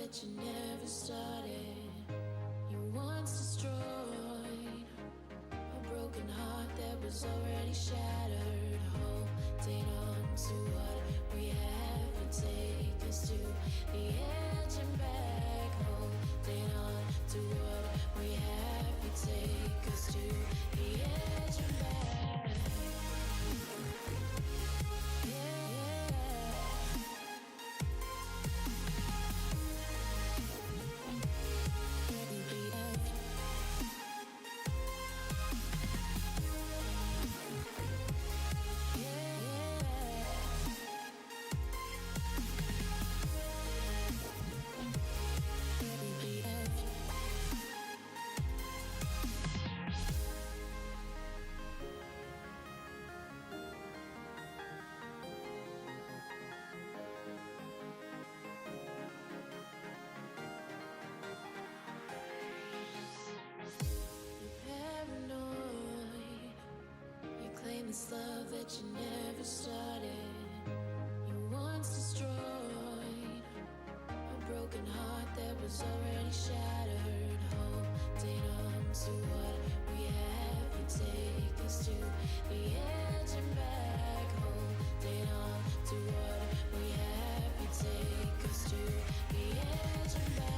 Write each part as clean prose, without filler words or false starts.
that you never started. You once destroyed a broken heart that was already shattered. Holding on to what we have and take us to the edge and back. Holding on to what we have and take us to the edge and back. This love that you never started. You once destroyed a broken heart that was already shattered. Holding on to what we have and take us to the edge and back. Holding on to what we have and take us to the edge and back.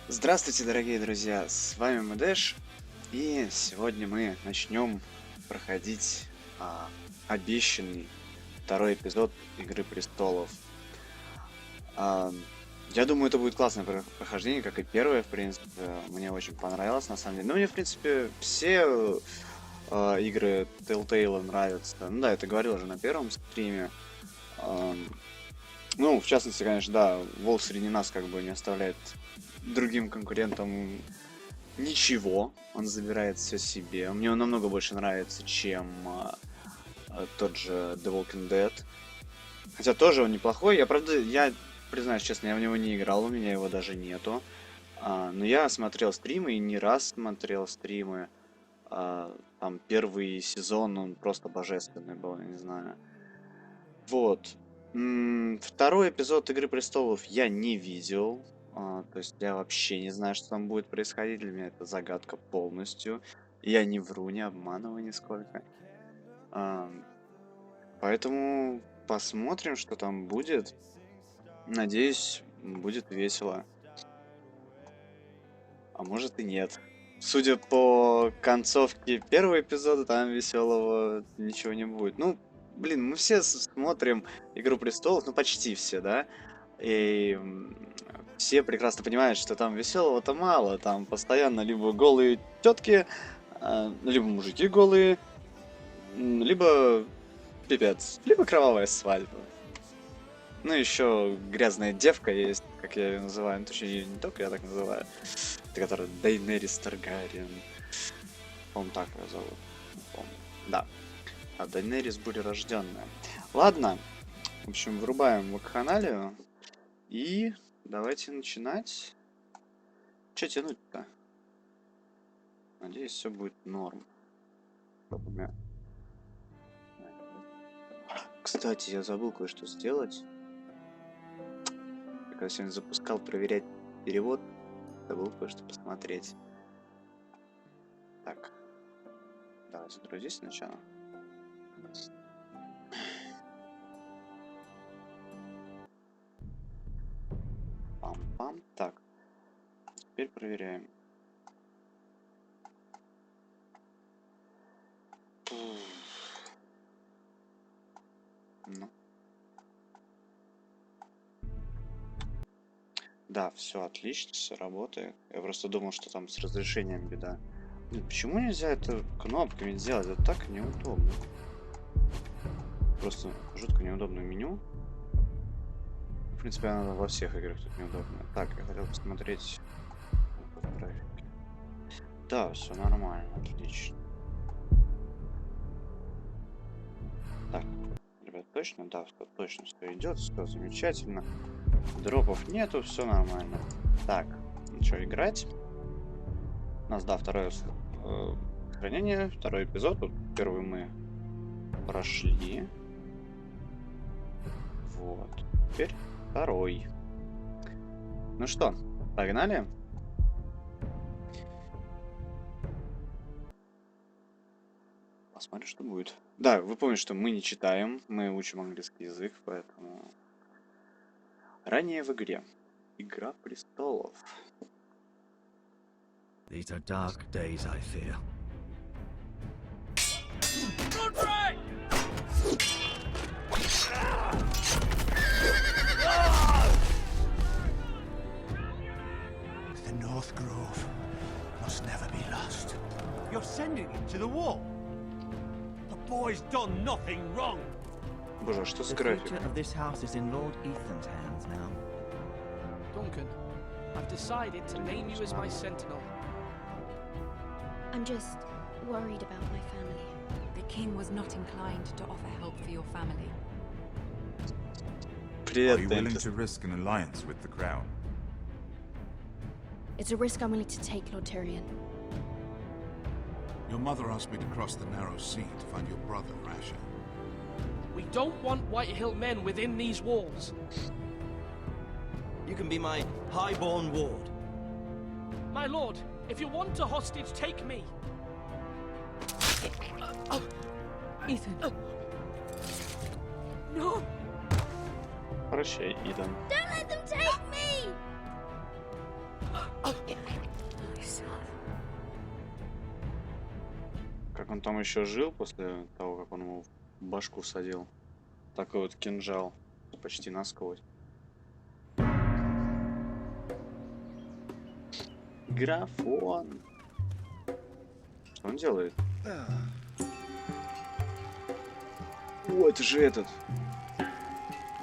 Здравствуйте, дорогие друзья, с вами MadAsh, и сегодня мы начнем проходить обещанный второй эпизод Игры Престолов. Я думаю, это будет классное прохождение, как и первое, в принципе, мне очень понравилось, на самом деле. Ну, мне, в принципе, все игры Telltale нравятся. Ну да, это говорил уже на первом стриме. Ну, в частности, конечно, да, Волк среди нас как бы не оставляет другим конкурентам ничего, он забирает все себе. Мне он намного больше нравится, чем тот же The Walking Dead. Хотя тоже он неплохой. Я, правда, я признаюсь честно, я в него не играл, у меня его даже нету. Но я смотрел стримы и не раз смотрел стримы. Там первый сезон, он просто божественный был, я не знаю. Вот. Второй эпизод Игры Престолов я не видел. То есть я вообще не знаю, что там будет происходить. Для меня это загадка полностью. Я не вру, не обманываю нисколько. Поэтому посмотрим, что там будет. Надеюсь, будет весело. А может и нет. Судя по концовке первого эпизода, там веселого ничего не будет. Ну, блин, мы все смотрим Игру Престолов, ну почти все, да? И все прекрасно понимают, что там веселого-то мало. Там постоянно либо голые тетки, либо мужики голые, либо пипец, либо кровавая свадьба. Ну, еще грязная девка есть, как я ее называю. Ну, точнее, не только я так называю. Это которая Дейнерис Таргариен. По-моему, так ее зовут. Не помню. Да. А Дейнерис бурерожденная. Ладно. В общем, врубаем вакханалию. И давайте начинать. Че тянуть-то? Надеюсь, все будет норм. Кстати, я забыл кое-что сделать. Когда сегодня запускал проверять перевод, забыл кое-что посмотреть. Так. Давай загрузись сначала. Пам-пам. Так. Теперь проверяем. Ну. Да, все отлично, все работает. Я просто думал, что там с разрешением беда. Блин, почему нельзя это кнопками сделать? Это так неудобно. Просто жутко неудобное меню. В принципе, оно во всех играх тут неудобно. Так, я хотел посмотреть графики. Да, все нормально, отлично. Так, ребят, точно? Да, точно все идет, все замечательно. Дропов нету, все нормально. Так, ну что, играть? У нас, да, второе сохранение, второй эпизод. Тут первый мы прошли. Вот. Теперь второй. Ну что, погнали? Посмотрим, что будет. Да, вы помните, что мы не читаем, мы учим английский язык, поэтому... Ранее в игре. Игра Престолов. These are dark days, I fear. to the wall. The boy's done nothing wrong. Боже, а что с The future графиком? of this house is in Lord Ethan's hands now. Duncan, I've decided to name you as my sentinel. I'm just worried about my family. The king was not inclined to offer help for your family. Are Привет, you willing Тентис. to risk an alliance with the crown? It's a risk I'm willing to take, Lord Tyrion. Your mother asked me to cross the narrow sea to find your brother, Rasha. We don't want Whitehill men within these walls. You can be my highborn ward. My lord, if you want a hostage, take me. Ethan. No! Прощай, Идан. Don't let them take me! Как он там еще жил после того, как он ему в башку всадил? Такой вот кинжал. Почти насквозь. Графон. Что он делает? О, это же этот.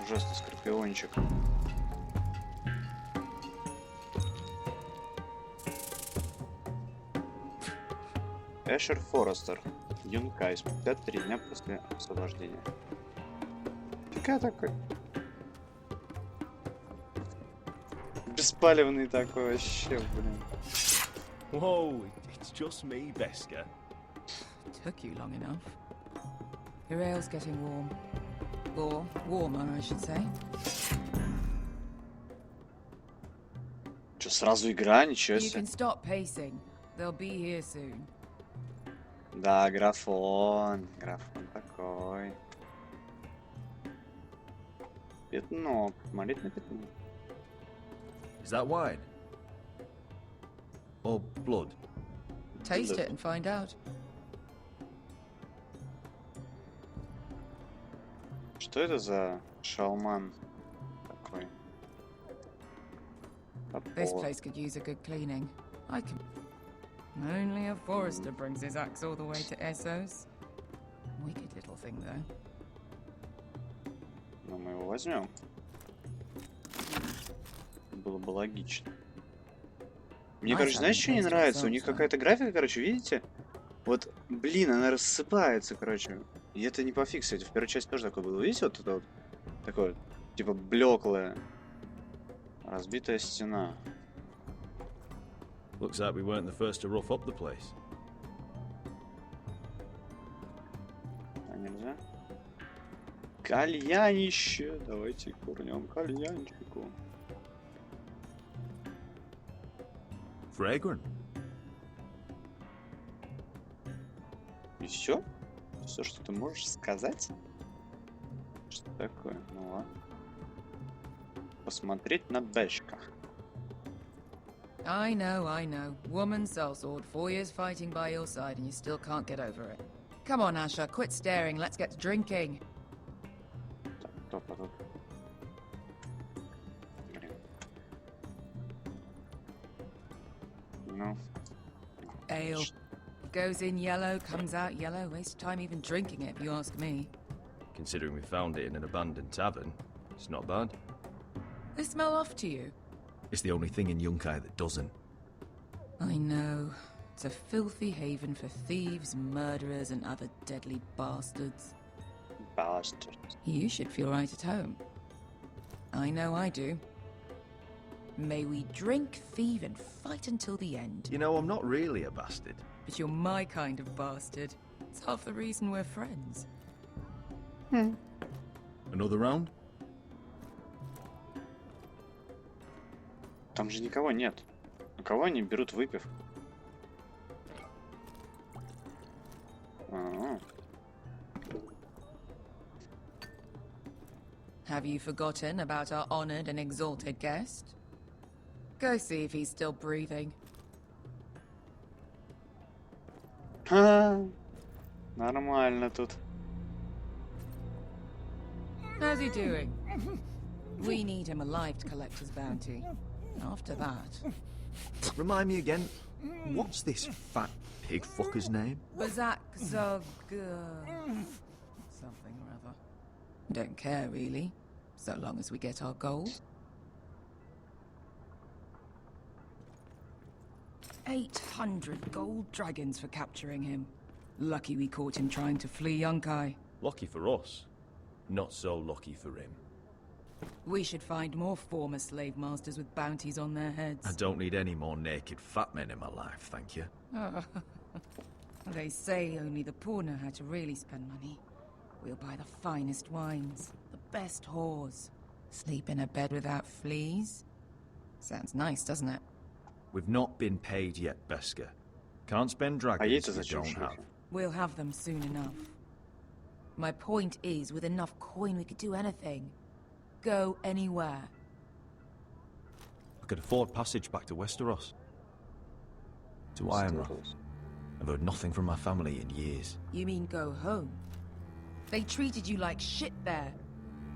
Ужасный скорпиончик. Эшер Форестер. Юнкай. Спустя 3 дня после освобождения. Какая такой? Беспалевный такой вообще, блин. Whoa, it's just me, Beska. Took you long enough. Your ale's getting warm. Or warmer, I should say. Че, сразу игра? Ничего You себе. can stop pacing. They'll be here soon. Да, графон. Графон такой. Пятно. Смотреть на пятно. Is that wine? Or blood? Taste it and find out. Что это за шалман такой? This Топор. place could use a good cleaning. I can. Only a forester brings his axe all the way to Essos. Wicked little thing, though. Ну, мы его возьмем. Было бы логично. Мне, Nice короче, знаешь, having что не taste нравится? У yourself, них though. какая-то графика, короче, видите? Вот, блин, она рассыпается, короче. И это не пофиксить. В первой части тоже такое было. Видите, вот это вот? Такое, типа, блеклое. Разбитая стена. Looks like we weren't the first to rough up the place. А нельзя? Кальянище! Давайте курнем кальянчику. Fragrant. И все? Все, что ты можешь сказать? Что такое? Ну ладно. Посмотреть на бэшка. I know. Woman sellsword, 4 years fighting by your side, and you still can't get over it. Come on, Asher, quit staring. Let's get to drinking. Так, кто потом? Блин. Ну, Ale. Goes in yellow, comes out yellow. Waste time even drinking it, if you ask me. Considering we found it in an abandoned tavern, it's not bad. They smell off to you. It's the only thing in Yunkai that doesn't. I know. It's a filthy haven for thieves, murderers, and other deadly bastards. bastard. You should feel right at home. I know I do. May we drink, thieve, and fight until the end. You know, I'm not really a bastard. But you're my kind of bastard. It's half the reason we're friends. Another round? Там же никого нет. У кого они берут выпив? Have you forgotten about our honored and exalted guest? Go see if he's still breathing. Ха, нормально тут. How's he doing? We need him alive to collect his bounty. After that... Remind me again, What's this fat pig fucker's name? Bazak Zog... something or other. Don't care, really. So long as we get our gold. 800 gold dragons for capturing him. Lucky we caught him trying to flee Yunkai. Lucky for us. Not so lucky for him. We should find more former slave masters with bounties on their heads. I don't need any more naked fat men in my life, thank you. They say only the poor know how to really spend money. We'll buy the finest wines, the best whores. Sleep in a bed without fleas? Sounds nice, doesn't it? We've not been paid yet, Beska. Can't spend dragons we don't have. We'll have them soon enough. My point is, with enough coin we could do anything. Go anywhere. I could afford passage back to Westeros. To Ironrath. I've heard nothing from my family in years. You mean go home? They treated you like shit there.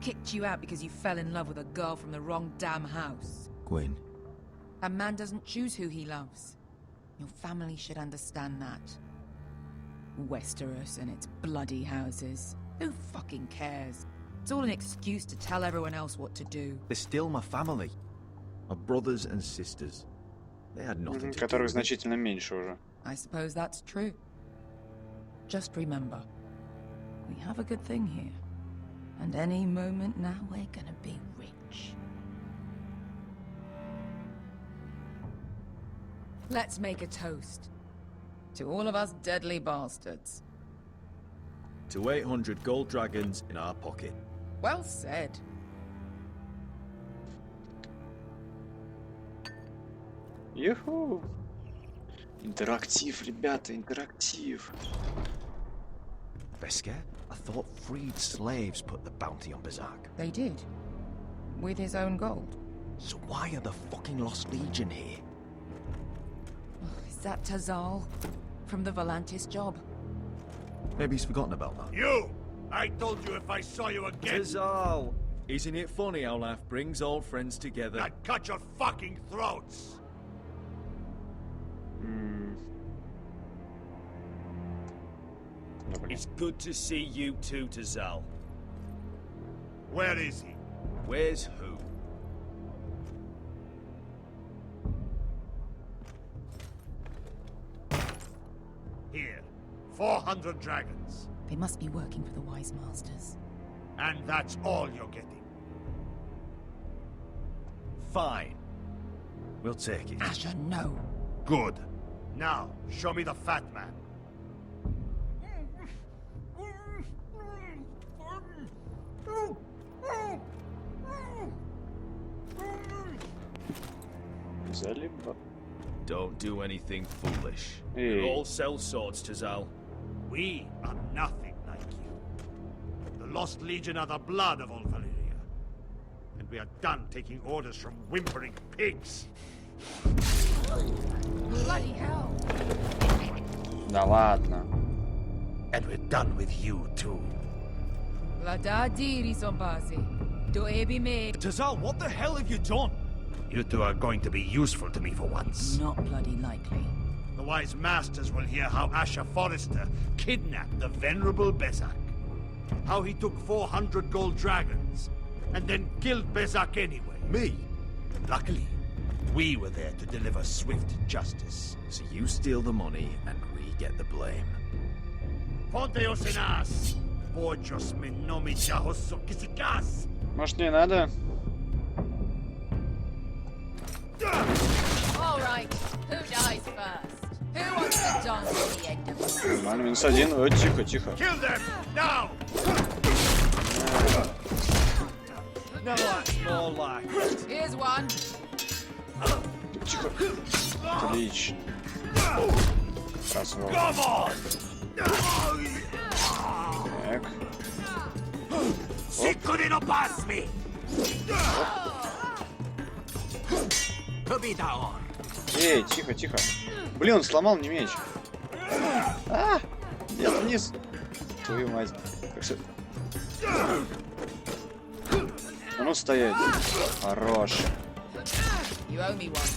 Kicked you out because you fell in love with a girl from the wrong damn house. Gwyn. A man doesn't choose who he loves. Your family should understand that. Westeros and its bloody houses. Who fucking cares? It's all an excuse to tell everyone else what to do. They're still my family. My brothers and sisters. They had nothing to do Которых with it. значительно меньше уже. I suppose that's true. Just remember, we have a good thing here. And any moment now we're gonna be rich. Let's make a toast. To all of us deadly bastards. To 800 gold dragons in our pocket. Well said. Юху! Интерактив, ребята, интерактив. Beska? I thought freed slaves put the bounty on Bazak. They did. With his own gold. So why are the fucking Lost Legion here? Is that Tazal? From the Volantis job? Maybe he's forgotten about that. You! I told you if I saw you again... Tazal! Isn't it funny how life brings old friends together? I'd cut your fucking throats! It's good to see you too, Tazal. Where is he? Where's who? Here. 400 dragons. They must be working for the Wise Masters. And that's all you're getting. Fine. We'll take it. Asher, no. Good. Now, show me the fat man. Залиба. Don't do anything foolish. Hey. We'll all sell swords, Tazal. We are nothing like you. The Lost Legion are the blood of all Valyria. And we are done taking orders from whimpering pigs. Bloody hell. Да ладно. And we're done with you too. Tazal, what the hell have you done? You two are going to be useful to me for once. Not bloody likely. The Wise Masters will hear how Asher Forrester kidnapped the venerable Bezak. How he took 400 gold dragons, and then killed Bezak anyway. Me? Luckily, we were there to deliver swift justice. So you steal the money and we get the blame. Ponteos en as! Pojos me nomi chahoso kisikas! Может, не надо? All right, who dies first? Who wants to dance at the end of the Нормально, -1. Ой, тихо, тихо. Kill them! Now! Now that's more like it. Here's one. Тихо. Отлично. Развал. Come on! Так. Secret no pass me! Эй, тихо, тихо. Блин, он сломал мне меч. А! Я вниз. Твою мать. Как все... А ну стоять. Хорош. You owe me one.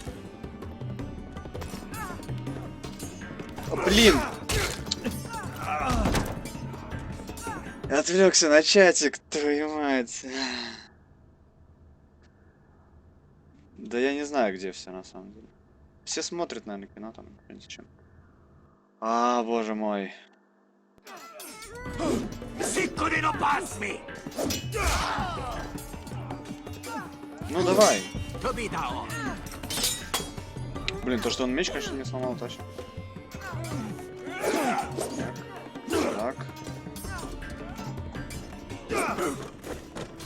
Блин! Отвлекся на чатик, твою мать. Да я не знаю, где все на самом деле. Все смотрят, наверное, кино там, зачем. А, боже мой. Ну давай. Блин, то, что он меч, конечно, не сломал, точно. Так.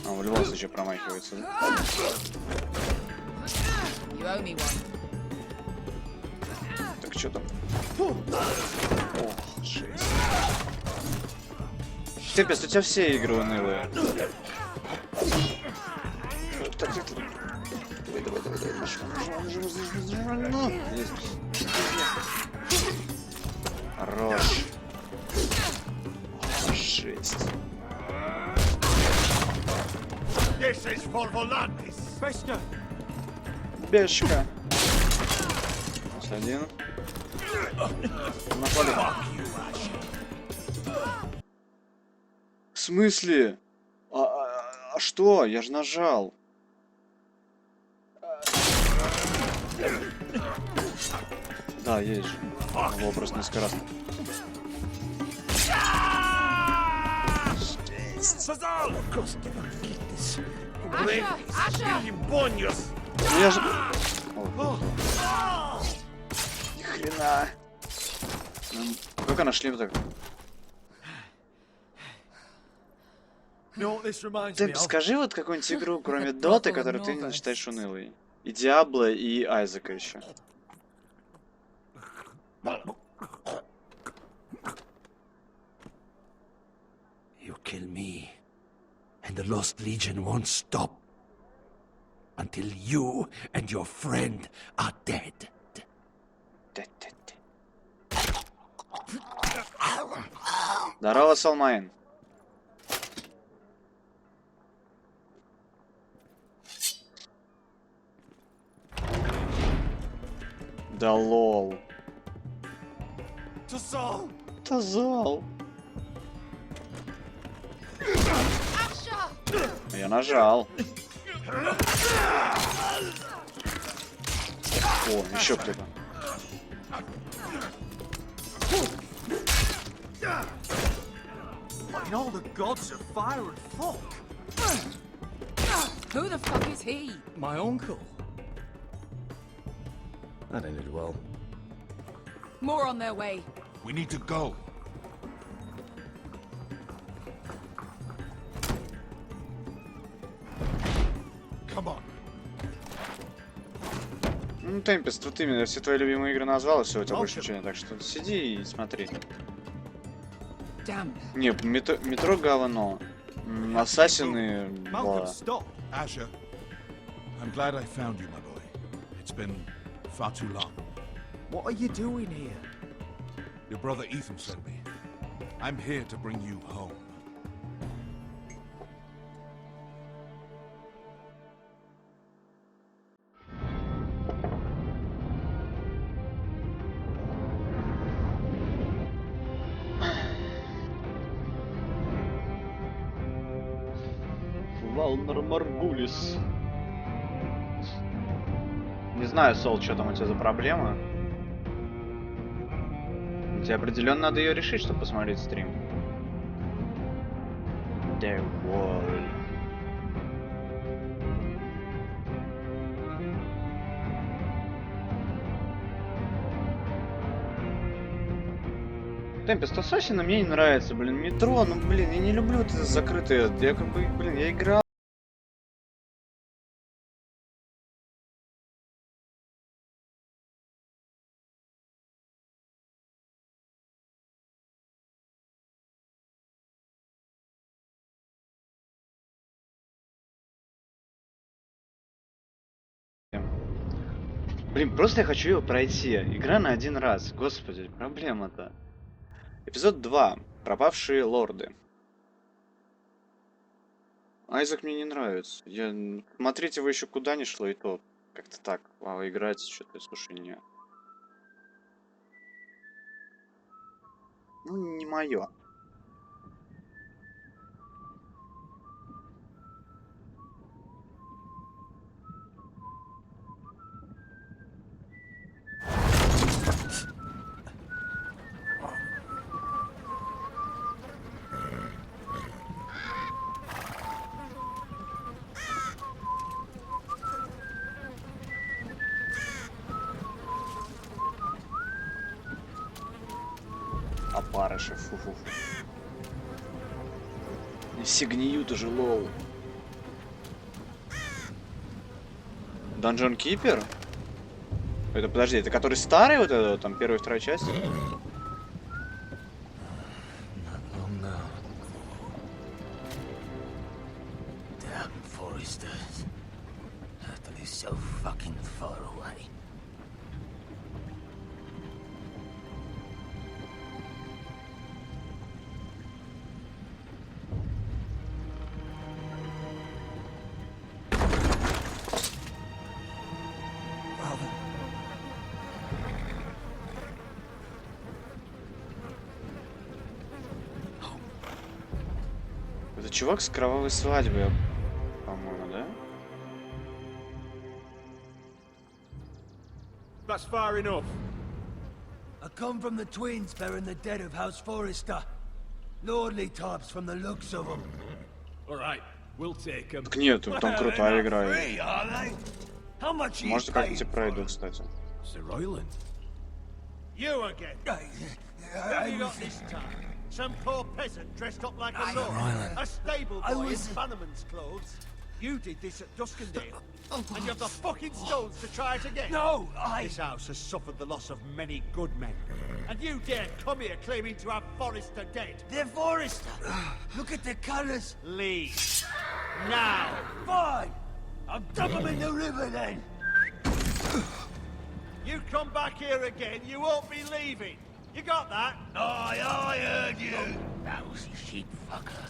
Он в любом случае промахивается, да? Так, что там? Ох, жесть. Tempest, у тебя все игры унылые. Так, так, так. Давай, нажимай. Есть. Хорош. О, жесть. Бешка. Один. Напали. В смысле? А что? Я же нажал. Да, есть же. Его просто несколько раз. Ну я же... Ни хрена. Как нашли так? Ты скажи вот какую-нибудь игру, кроме Доты, которую ты не считаешь унылой. И Диабло, и Айзека еще. You kill me, and the Lost Legion won't stop until you and your friend are dead. Здорово, Салмайн. Да лол. Тазал. Я нажал. О, еще кто-то. All the gods of fire and fog. Who the fuck is he? My uncle. That ended well. More on their way. We need to go. Come on. Ну, Tempest, вот именно, все твои любимые игры назвал, и все, у тебя больше ничего нет, так что сиди и смотри. Не, метро говно. Ассасины, Malcolm, stop. Asher, I'm glad I found you, my boy. It's been far too long. What are you doing here? Your brother Ethan sent me. I'm here to bring you home. Валнер Маргулис. Не знаю, Сол, что там у тебя за проблема. Тебе определенно надо ее решить, чтобы посмотреть стрим. The Wall. Tempest Assassin мне не нравится, блин, метро, ну блин, я не люблю это закрытое, я как бы, блин, я играл. Блин, просто я хочу его пройти. Игра на один раз. Господи, проблема-то. Эпизод 2. Пропавшие лорды. Айзек мне не нравится. Смотреть его еще куда ни шло, и то как-то так. А играть что-то, слушай, не. Ну, не мое. Опарыши, фу-фу-фу. И все гниют уже, лол. Dungeon Keeper? Это, подожди, это который старый, вот это, там, первая и вторая часть? Это чувак с кровавой свадьбы, по-моему, да? That's far enough. I come from the twins bearing the dead of House Forrester. Lordly types from the looks of them. All right, we'll take them. Так нет, там крутая игра. How much Может, как-нибудь пройду, кстати. Sir Royland. You again. What have you got this time? Some poor peasant dressed up like a lord. A stable boy in bannerman's clothes. You did this at Duskendale. And you have the fucking stones to try it again. No, This house has suffered the loss of many good men. And you dare come here claiming to have Forrester dead. They're Forrester. Look at the colours. Leave. Now. Fine. I'll dump them in the river then. You come back here again, you won't be leaving. You got that? I heard you. Lousy sheep fucker.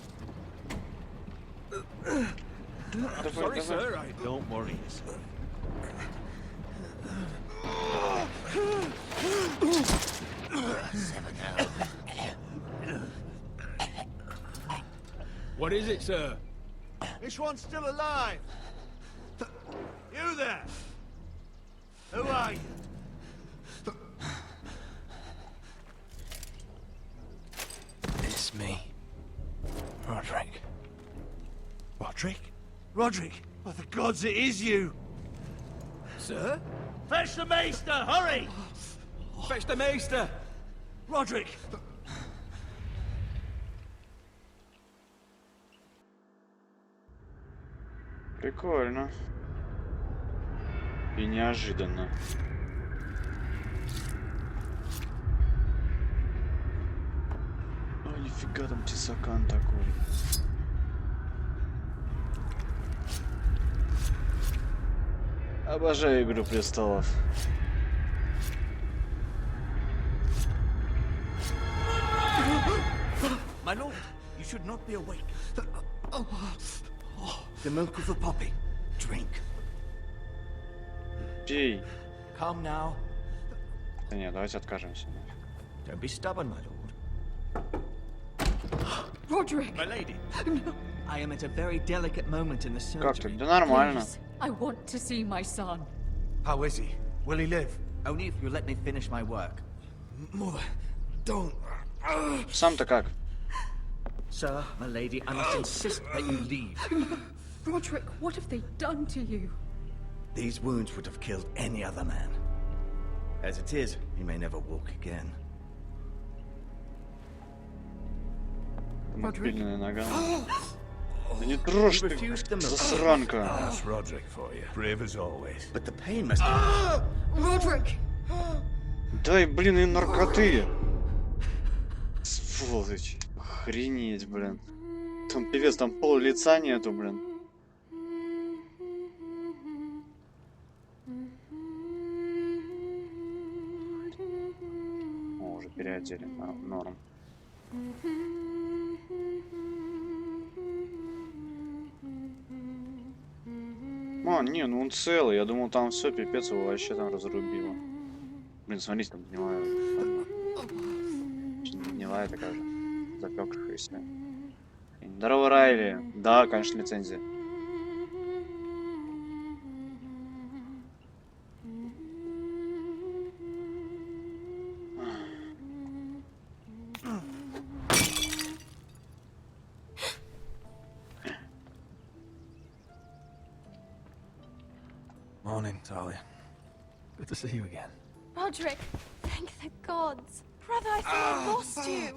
Sorry, sir. Don't worry. What is it, sir? This one's still alive. You there? Who are you? It's me. Roderick. Roderick? Roderick? By the gods, it is you! Sir? Fetch the maester, hurry! Fetch the maester! Roderick! Прикольно. И неожиданно. О, нифига там тесакан такой. Обожаю Игру престолов. My lord, you should not be awake. The milk of the poppy. Drink. Пей. Come now. Да нет, давайте откажемся. Don't be stubborn, my lord. Roderick! My lady. No. I am at a very delicate moment in the Как ты? surgery. Да нормально. Please, I want to see my son. How is he? Will he live? Only if you let me finish my work. Mother, don't. Сам-то как? Sir, my lady, I must insist that you leave. Roderick, what have they done to you? These wounds would have killed any other man. As it is, he may never walk again. Подпиленная нога. Да не трожь ты, засранка. That's Roderick for you. Brave as always. But the pain must. Roderick! Дай, блин, и наркоты. Сволочь. Охренеть, блин. Там певец, там пол лица нету, блин. О, уже переодели. Норм. А, не, ну он целый. Я думал, там все, пипец, его вообще там разрубило. Блин, смотрите, там не живая такая же, запекшаяся. Здорово, Райли. Да, конечно, лицензия. Morning, Talia. Good to see you again. Roderick, thank the gods. Brother, I thought I lost you.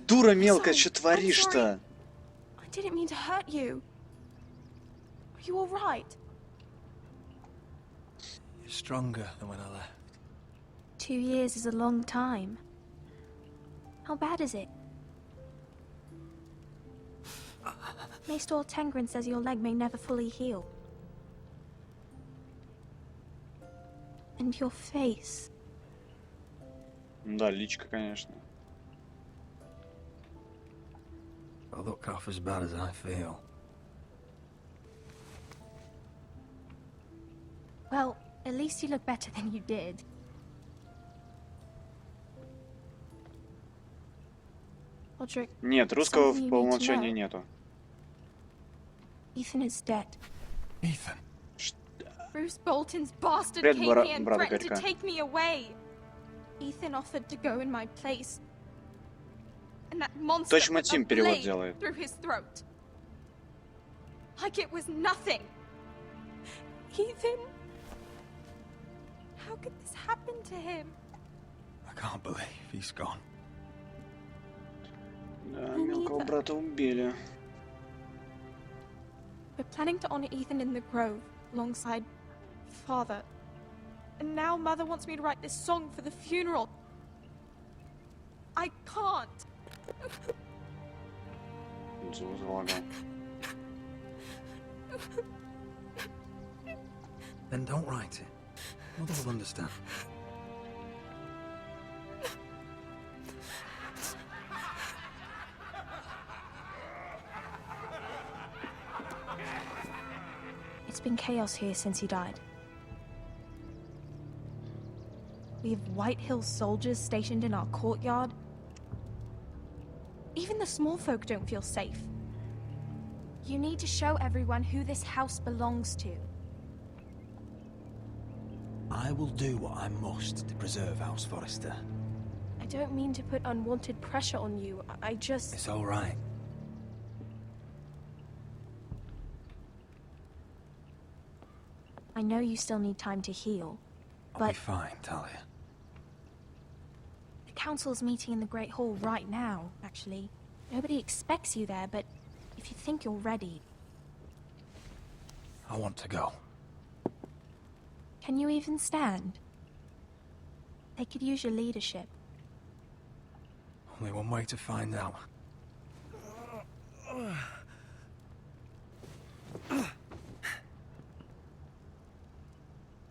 Дура мелкая, что творишь-то? I didn't mean to hurt you. Are you all right? You're stronger than when I left. 2 years is a long time. How bad is it? Maester Tengrin says your leg may never fully heal. And your face. Да, личка, конечно. I look half as bad as I feel. Well, at least you look better than you did. Roderick, Нет, русского something you по need to умолчанию know. нету. Ethan is dead. Ethan. Bruce Bolton's bastard Привет, came here and брат threatened to Игорька. take me away. Ethan offered to go in my place. And that monster Точно put a Тим перевод blade делает. through his throat. Like it was nothing. Ethan? How could this happen to him? I can't believe he's gone. Да, мелкого брата убили. We're planning to honor Ethan in the grove, alongside Father. And now Mother wants me to write this song for the funeral. I can't. Залагал. Then don't write it. Mother will understand. It's been chaos here since he died. We have White Hill soldiers stationed in our courtyard. Even the small folk don't feel safe. You need to show everyone who this house belongs to. I will do what I must to preserve House Forrester. I don't mean to put unwanted pressure on you. I just... It's all right. I know you still need time to heal, I'll but be fine, Talia. the council's meeting in the Great Hall right now, actually. Nobody expects you there, but if you think you're ready... I want to go. Can you even stand? They could use your leadership. Only one way to find out.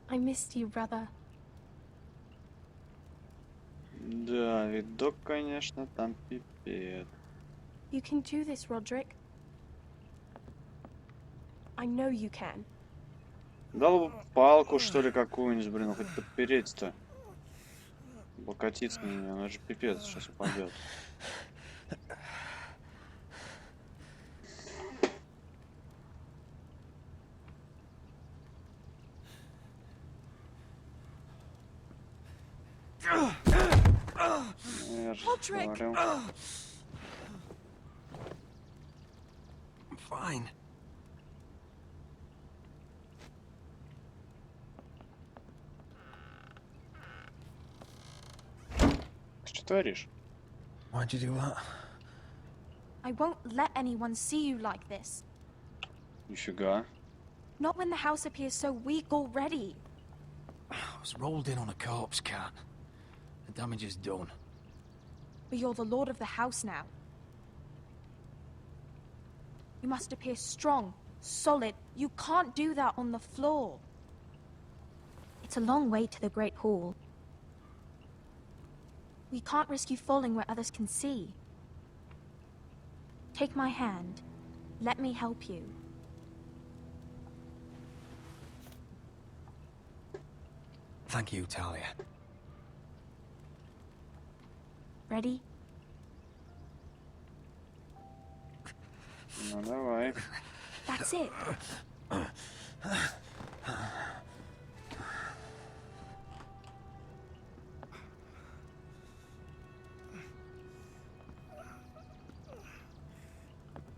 I missed you, brother. Да, видок, конечно, там пипец. You can do this, Roderick. I know you can. Дал бы палку, что ли, какую-нибудь, блин, хоть подпереть-то. Облокотиться на нее, она же пипец, сейчас упадет. Я же говорил. I'm fine. Ты что творишь? Why'd you do that? I won't let anyone see you like this. Нифига. Not when the house appears so weak already. I was rolled in on a corpse cart. The damage is done. But you're the lord of the house now. You must appear strong, solid. You can't do that on the floor. It's a long way to the Great Hall. We can't risk you falling where others can see. Take my hand. Let me help you. Thank you, Talia. Ready? Ну давай. That's it.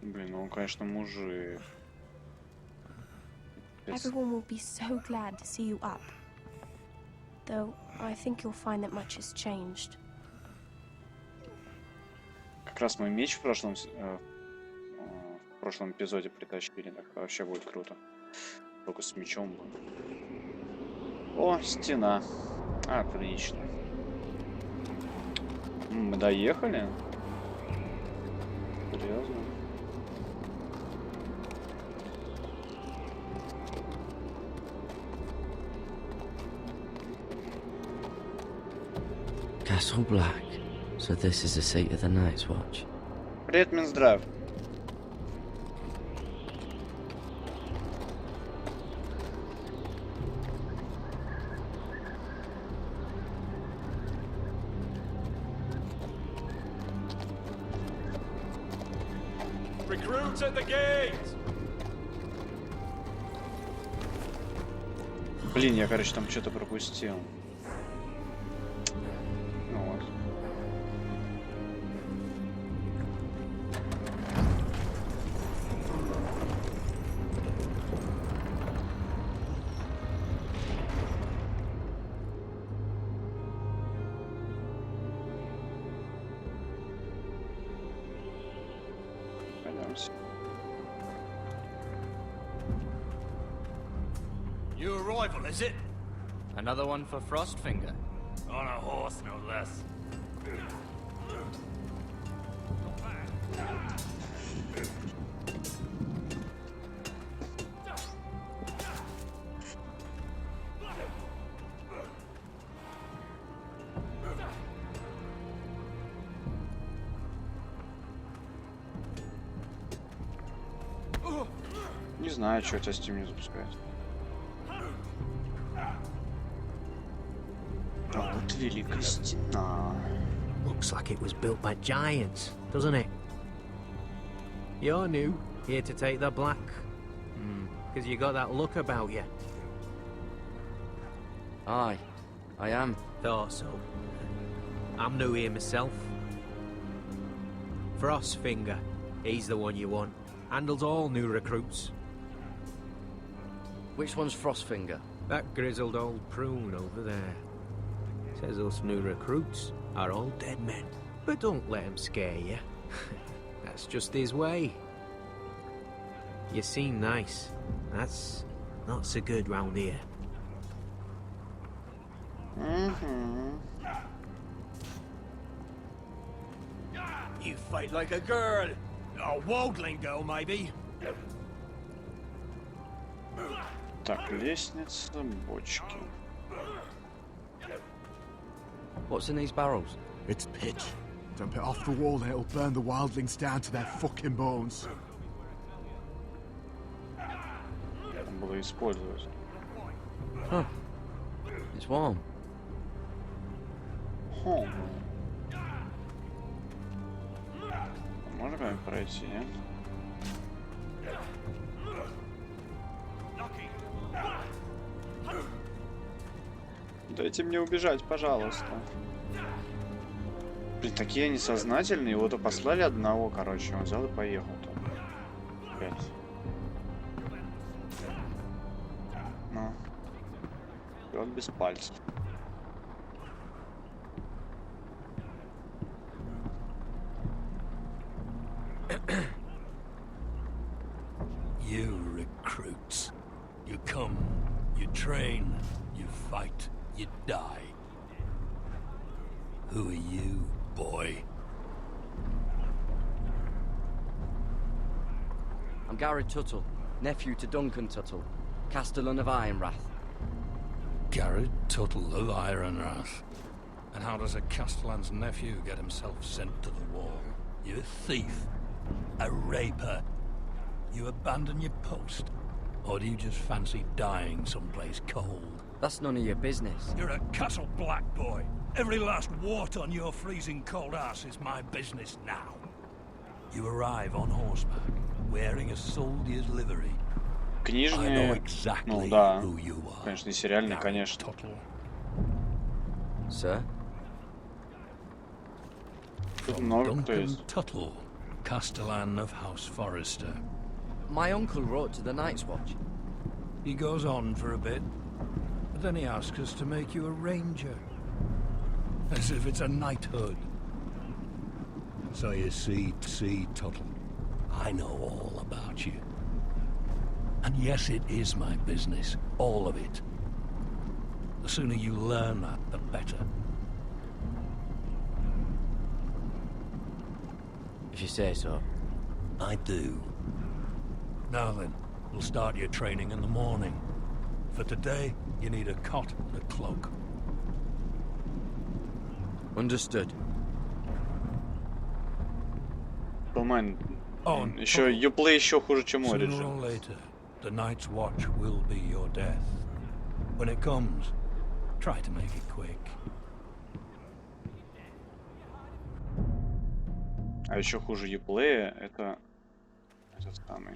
Блин, ну он, конечно, мужик. Everyone will be so glad to see you up. Though I think you'll find that much has changed. Как раз мой меч в прошлом эпизоде притащили, так вообще будет круто. Только с мечом будет. О, стена. Отлично. Мы доехали? Серьезно? Castle Black. So this is the seat of the Night's Watch. Привет, Минздрав. Recruits at the gate! Блин, я, короче, там что-то пропустил. Ну вот. Пойдемте. New arrival, is it? Another one for Frostfinger. On a horse, no less. Не знаю, что у тебя Steam не запускает. А вот великая стена. Looks like it was built by giants, doesn't it? You're new, here to take the black. Because you got that look about you. Aye, I am. Thought so. I'm new here myself. Frostfinger, he's the one you want. Handles all new recruits. Which one's Frostfinger? That grizzled old prune over there. Says us new recruits are all dead men. But don't let him scare you. That's just his way. You seem nice. That's not so good round here. You fight like a girl. A wildling girl, maybe. Так, лестница, бочки. What's in these barrels? It's pitch. Dump it off the wall and it'll burn the wildlings down to their fucking bones. Там было использовать. Huh. It's warm. Home. Можно как-нибудь пройти, нет? Дайте мне убежать, пожалуйста. Блин, такие они сознательные. Его-то послали одного, короче. Он взял и поехал там. Опять. Ну. И он без пальцев. You recruits. You come, you train, you fight, you die. Who are you, boy? I'm Garrett Tuttle, nephew to Duncan Tuttle, Castellan of Ironrath. Garrett Tuttle of Ironrath. And how does a Castellan's nephew get himself sent to the wall? You a thief? A raper? You abandon your post? Or do you just fancy dying someplace cold? That's none of your business. You're a Castle Black boy. Every last wart on your freezing cold ass is my business now. You arrive on horseback. wearing a soldier's livery. I know Книжные, exactly ну да, who you are. конечно, и сериальные, конечно. Sir? Тут много кто Duncan есть. Tuttle, Castellan of House Forrester. My uncle wrote to the Night's Watch. He goes on for a bit, but then he asks us to make you a ranger. As if it's a knighthood. So you see, Tuttle, I know all about you. And yes, it is my business, all of it. The sooner you learn that, the better. If you say so. I do. Now then, we'll start your training in the morning. For today, you need a cot and a cloak. Understood. Полное. Еще юплей еще хуже, чем Sooner Origin. or later, the Night's Watch will be your death. When it comes, try to make it quick. А еще хуже юплея это этот самый.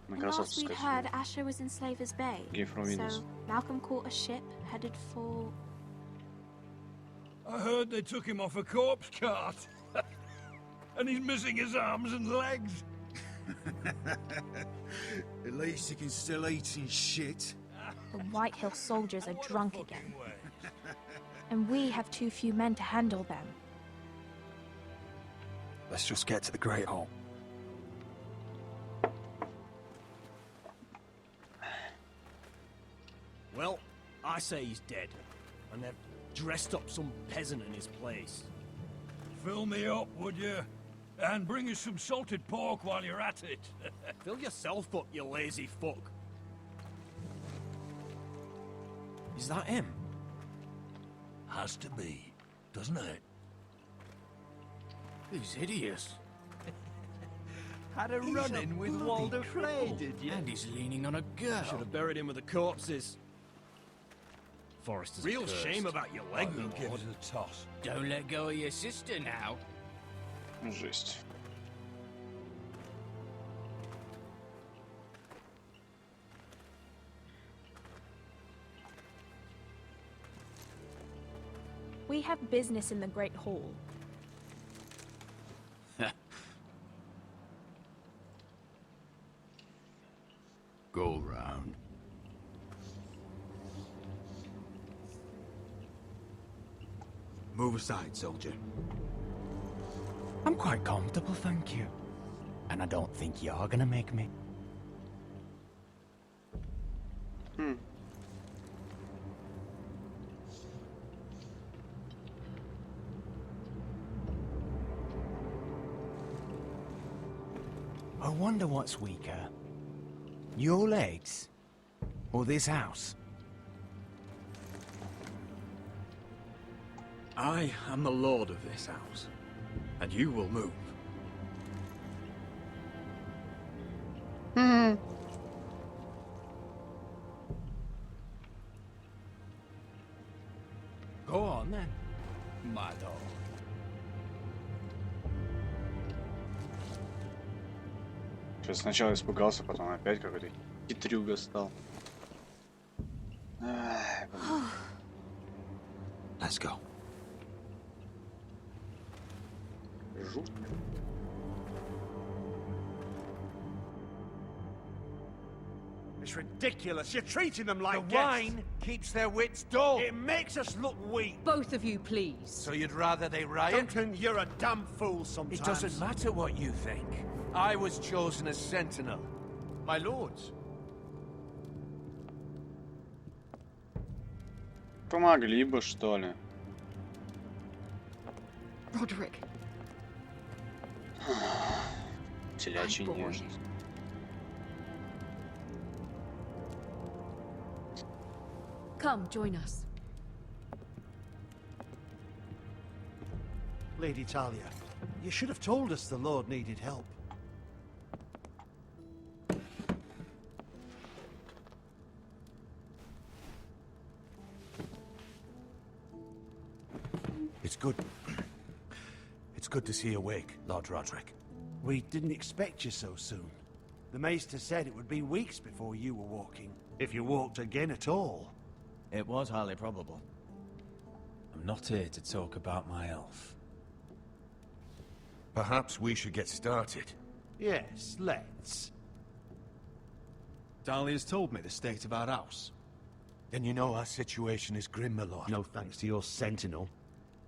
Microsoft Last we heard, Asher was in Slaver's Bay. Game from Windows. So Malcolm caught a ship headed for. I heard they took him off a corpse cart. And he's missing his arms and legs. At least he can still eat his shit. The White Hill soldiers are drunk again. And we have too few men to handle them. Let's just get to the Great Hall. Well, I say he's dead. And they've dressed up some peasant in his place. Fill me up, would you? And bring us some salted pork while you're at it. Fill yourself up, you lazy fuck. Is that him? Has to be, doesn't it? He's hideous. Had a run-in with Walder Frey, did you? And he's leaning on a girl. Should have buried him with the corpses. Forrester's Real cursed. shame about your leg, Who my gives lord. it a toss? Don't let go of your sister now. Жесть. We have business in the Great Hall. Go round. Move aside, soldier. I'm quite comfortable, thank you. And I don't think you're gonna make me. I wonder what's weaker. Your legs? Or this house? I am the lord of this house, and you will move. Go on then, my dog. Сейчас сначала испугался, потом опять какой-то хитрюга стал. Ай, блин. Let's go. Жутко. It's ridiculous. You're treating them like The guests. wine keeps their wits dull. It makes us look weak. Both of you, please. So you'd rather they riot? Duncan, you're a damn fool sometimes. It doesn't matter what you think. I was chosen as sentinel. My lords. Помогли бы, что ли. Roderick. Телячья нежность. Come, join us. Lady Talia, you should have told us the Lord needed help. It's good. It's good to see you awake, Lord Roderick. We didn't expect you so soon. The Maester said it would be weeks before you were walking, if you walked again at all. It was highly probable. I'm not here to talk about my elf. Perhaps we should get started. Yes, let's. Dahlia's told me the state of our house. Then you know our situation is grim, my lord. No thanks to your sentinel.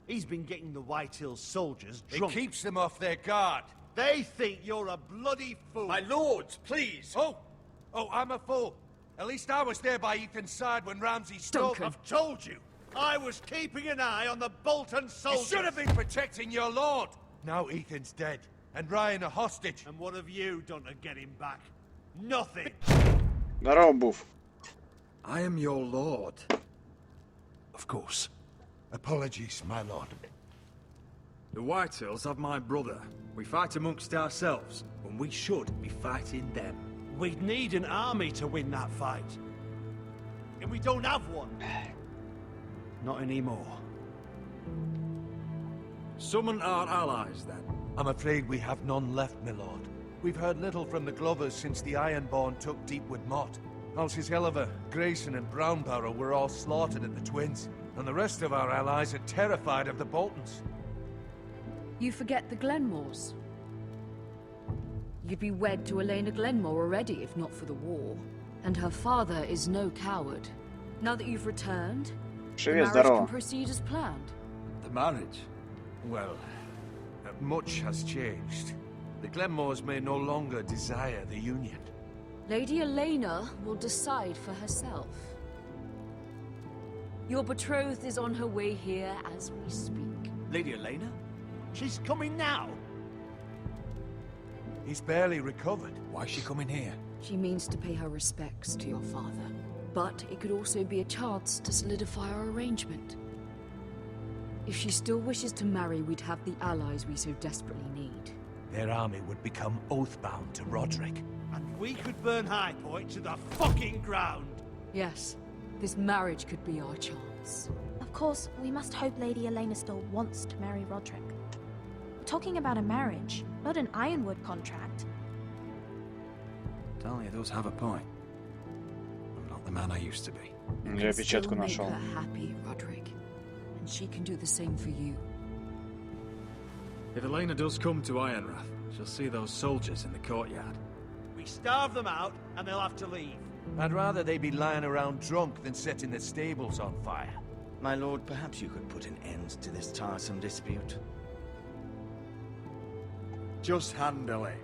He's been getting the White Hills soldiers drunk. It keeps them off their guard. They think you're a bloody fool. My lords, please! Oh, I'm a fool. At least I was there by Ethan's side when Ramsay stole... I've told you. I was keeping an eye on the Bolton soldiers. You should have been protecting your lord. Now Ethan's dead, and Ryan a hostage. And what have you done to get him back? Nothing. Здорово, Буф. I am your lord. Of course. Apologies, my lord. The Whitehills have my brother. We fight amongst ourselves, when we should be fighting them. We'd need an army to win that fight. And we don't have one. Not anymore. Summon our allies, then. I'm afraid we have none left, my lord. We've heard little from the Glovers since the Ironborn took Deepwood Motte. Alcis Helliver, Grayson and Brownbarrow were all slaughtered at the Twins, and the rest of our allies are terrified of the Boltons. You forget the Glenmores. You'd be wed to Elena Glenmore already if not for the war. And her father is no coward. Now that you've returned, the marriage can proceed as planned. The marriage? Well, much has changed. The Glenmores may no longer desire the union. Lady Elena will decide for herself. Your betrothed is on her way here as we speak. Lady Elena? She's coming now. He's barely recovered. Why is she coming here? She means to pay her respects to your father. But it could also be a chance to solidify our arrangement. If she still wishes to marry, we'd have the allies we so desperately need. Their army would become oath-bound to Roderick. And we could burn High Point to the fucking ground. Yes, this marriage could be our chance. Of course, we must hope Lady Elena still wants to marry Roderick. We're talking about a marriage, not an Ironwood contract. Dahlia does have a point. I'm not the man I used to be. Я печатку нашел. Make her happy, Roderick. And she can do the same for you. If Elena does come to Ironrath, she'll see those soldiers in the courtyard. We starve them out, and they'll have to leave. I'd rather they be lying around drunk than setting the stables on fire. My lord, perhaps you could put an end to this tiresome dispute. Just handle it.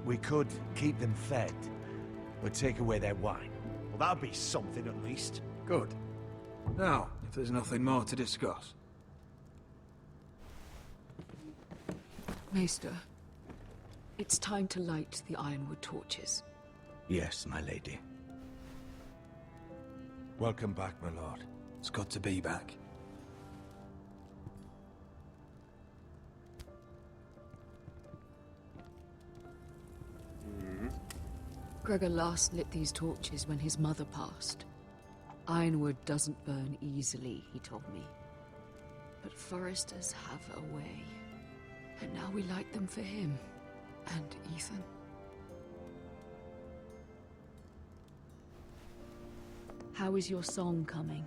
We could keep them fed, but take away their wine. Well, that'd be something at least. Good. Now, if there's nothing more to discuss. Maester, it's time to light the Ironwood torches. Yes, my lady. Welcome back, my lord. It's good to be back. Gregor last lit these torches when his mother passed. Ironwood doesn't burn easily, he told me. But foresters have a way. And now we light them for him. And Ethan. How is your song coming?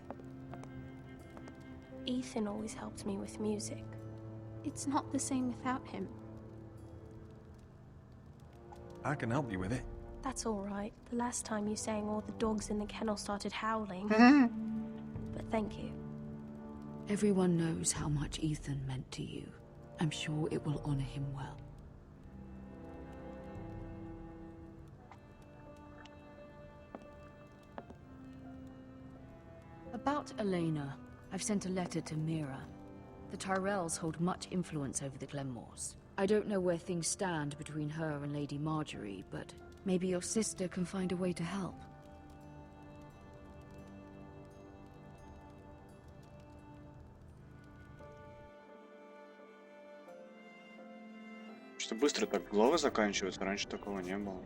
Ethan always helped me with music. It's not the same without him. I can help you with it. That's all right. The last time you sang, all the dogs in the kennel started howling. But thank you. Everyone knows how much Ethan meant to you. I'm sure it will honor him well. About Elena, I've sent a letter to Mira. The Tyrells hold much influence over the Glenmores. I don't know where things stand between her and Lady Marjorie, but maybe your sister can find a way to help. Что быстро так главы заканчиваются, раньше такого не было.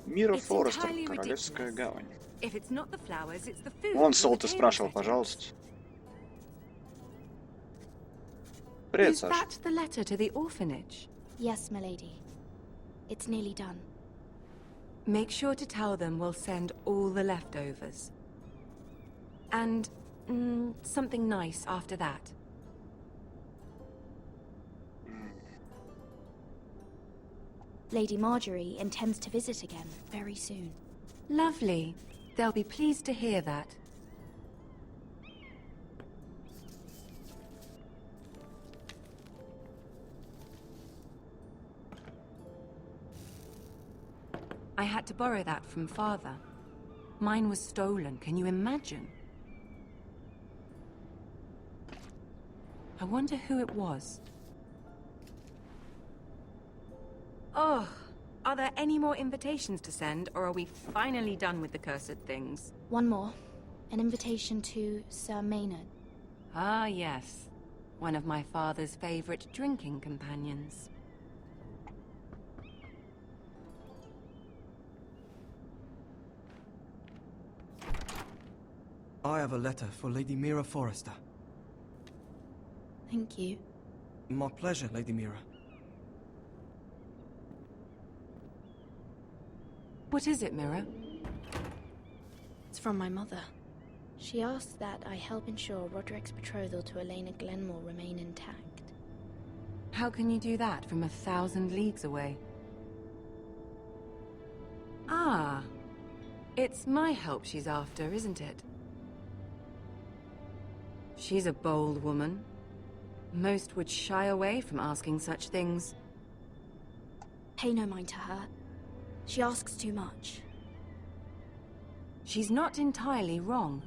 Мира Форестер, Королевская гавань. Вон Солты спрашивал, пожалуйста. Привет, Is Саша. that the letter to the orphanage? Yes, milady. It's nearly done. Make sure to tell them we'll send all the leftovers. And something nice after that. Lady Marjorie intends to visit again very soon. Lovely. They'll be pleased to hear that. I had to borrow that from Father. Mine was stolen, can you imagine? I wonder who it was. Oh, are there any more invitations to send, or are we finally done with the cursed things? One more. An invitation to Sir Maynard. Ah, yes. One of my father's favorite drinking companions. I have a letter for Lady Mira Forrester. Thank you. My pleasure, Lady Mira. What is it, Mira? It's from my mother. She asks that I help ensure Roderick's betrothal to Elena Glenmore remain intact. How can you do that from 1,000 leagues away? Ah, it's my help she's after, isn't it? She's a bold woman. Most would shy away from asking such things. Pay no mind to her. She asks too much. She's not entirely wrong.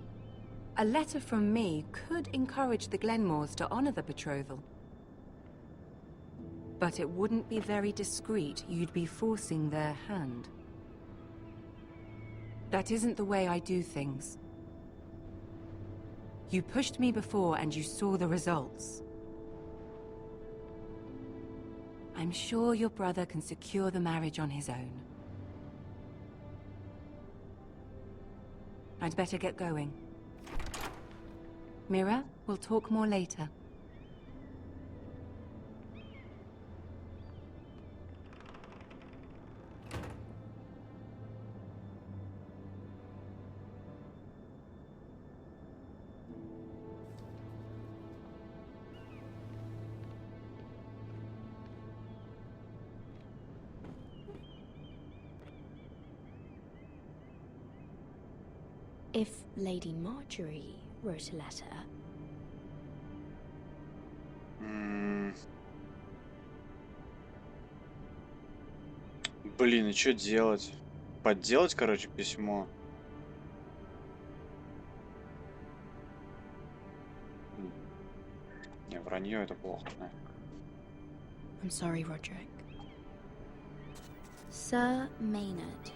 A letter from me could encourage the Glenmores to honor the betrothal. But it wouldn't be very discreet. You'd be forcing their hand. That isn't the way I do things. You pushed me before and you saw the results. I'm sure your brother can secure the marriage on his own. I'd better get going. Mira, we'll talk more later. If Lady Marjorie wrote a letter... Блин, и что делать? Подделать, короче, письмо. Не, вранье это плохо, да. I'm sorry, Roderick. Sir Maynard,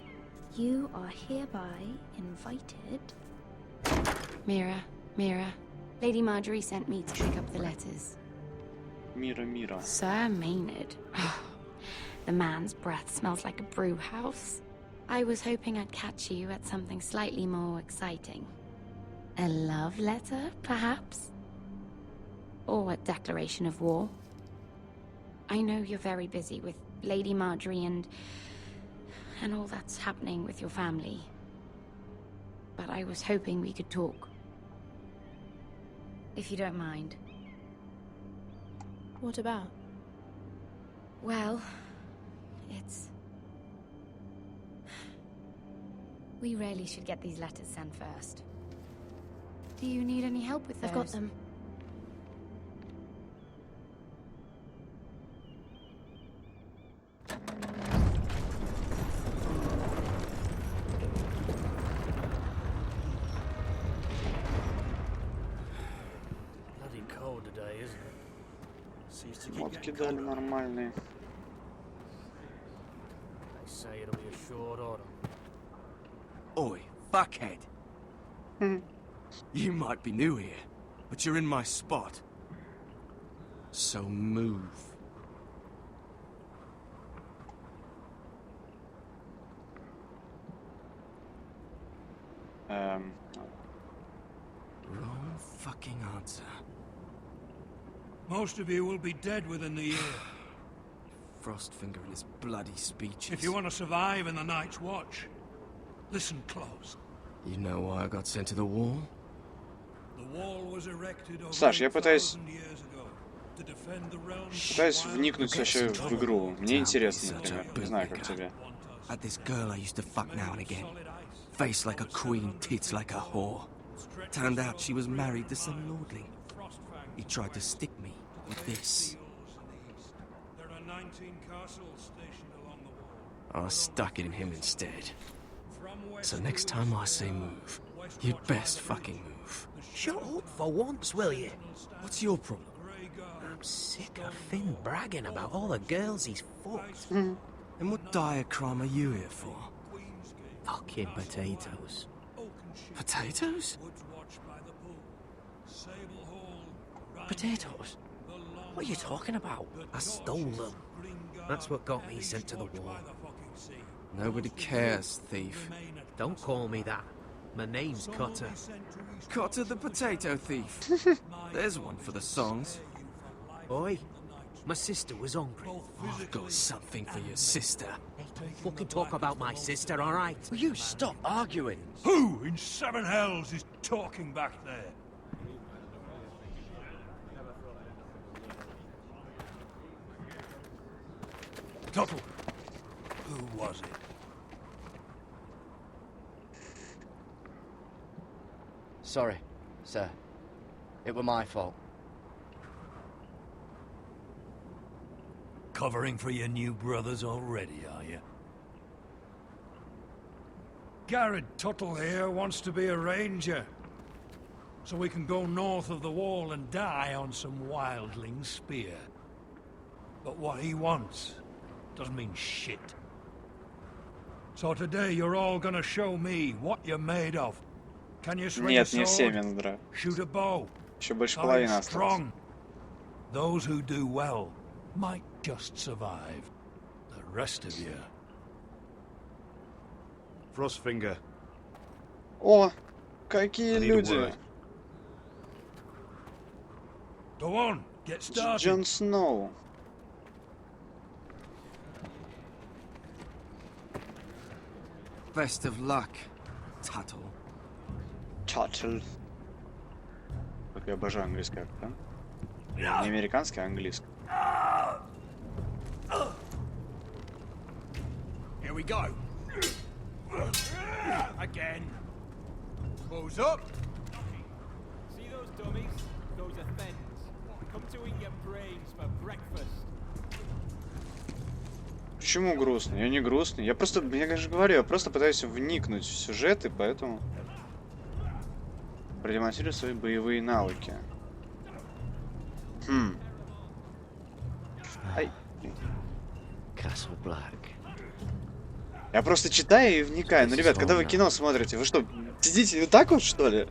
you are hereby invited... Mira. Lady Marjorie sent me to pick up the letters. Mira. Sir Maynard. The man's breath smells like a brew house. I was hoping I'd catch you at something slightly more exciting. A love letter, perhaps? Or a declaration of war? I know you're very busy with Lady Marjorie and all that's happening with your family. But I was hoping we could talk. If you don't mind. What about? Well, it's... We really should get these letters sent first. Do you need any help with those? I've got them. Bloody cold today, isn't it? Seems to keep Мотки getting дали colder. нормальные. They say it'll be a short autumn. Oi, fuckhead. You might be new here, but you're in my spot. So move. Wrong fucking answer. Most of you will be dead within the year. Frostfinger and his bloody speeches. If you want to survive in the Night's Watch, listen close. You know why I got sent to the wall? The wall was erected over Саш, я пытаюсь 8,000 years ago to defend the realms. Пытаюсь вникнуть вообще в игру. Мне интересно, например. Не знаю, как тебе. Had this girl I used to fuck now and again. Face like a queen, tits like a whore. Turned out she was married to some lordling. He tried to stick me with this. There are 19 castles stationed along the wall. I stuck it in him instead. So next time I say move, you'd best fucking move. Shut up for once, will you? What's your problem? I'm sick of Finn bragging about all the girls he's fucked. And what dire crime are you here for? Fucking potatoes. Potatoes? Potatoes? What are you talking about? I stole them. That's what got me sent to the wall. Nobody cares, thief. Don't call me that. My name's Cutter. Cutter the potato thief. There's one for the songs. Oi, my sister was hungry. I've got something for your sister. Hey, don't fucking talk about my sister, alright? Will you stop arguing? Who in seven hells is talking back there? Tuttle, who was it? Sorry, sir. It were my fault. Covering for your new brothers already, are you? Garrett Tuttle here wants to be a ranger. So we can go north of the wall and die on some wildling spear. But what he wants doesn't mean shit. So today you're all gonna show me what you're made of. Can you swing a Нет, не все, sword? Мендра. Shoot a bow? Еще больше Are половины you осталось. strong? Those who do well might just survive. The rest of you. Frostfinger. О, какие люди! Go on, get started. Джон Сноу. Best of luck, Tuttle. Чатл. Как я обожаю английский акцент. Не американский, а английский. Here we go. Again. Close up. See those dummies? Those are thens. Come to eat your brains for breakfast. Почему грустно? Я не грустный. Я просто, я же говорю, я просто пытаюсь вникнуть в сюжет, и поэтому продемонстрирую свои боевые навыки. Ай. Castle Black. Я просто читаю и вникаю. Ну, ребят, когда вы кино смотрите, вы что, сидите вот так вот, что ли?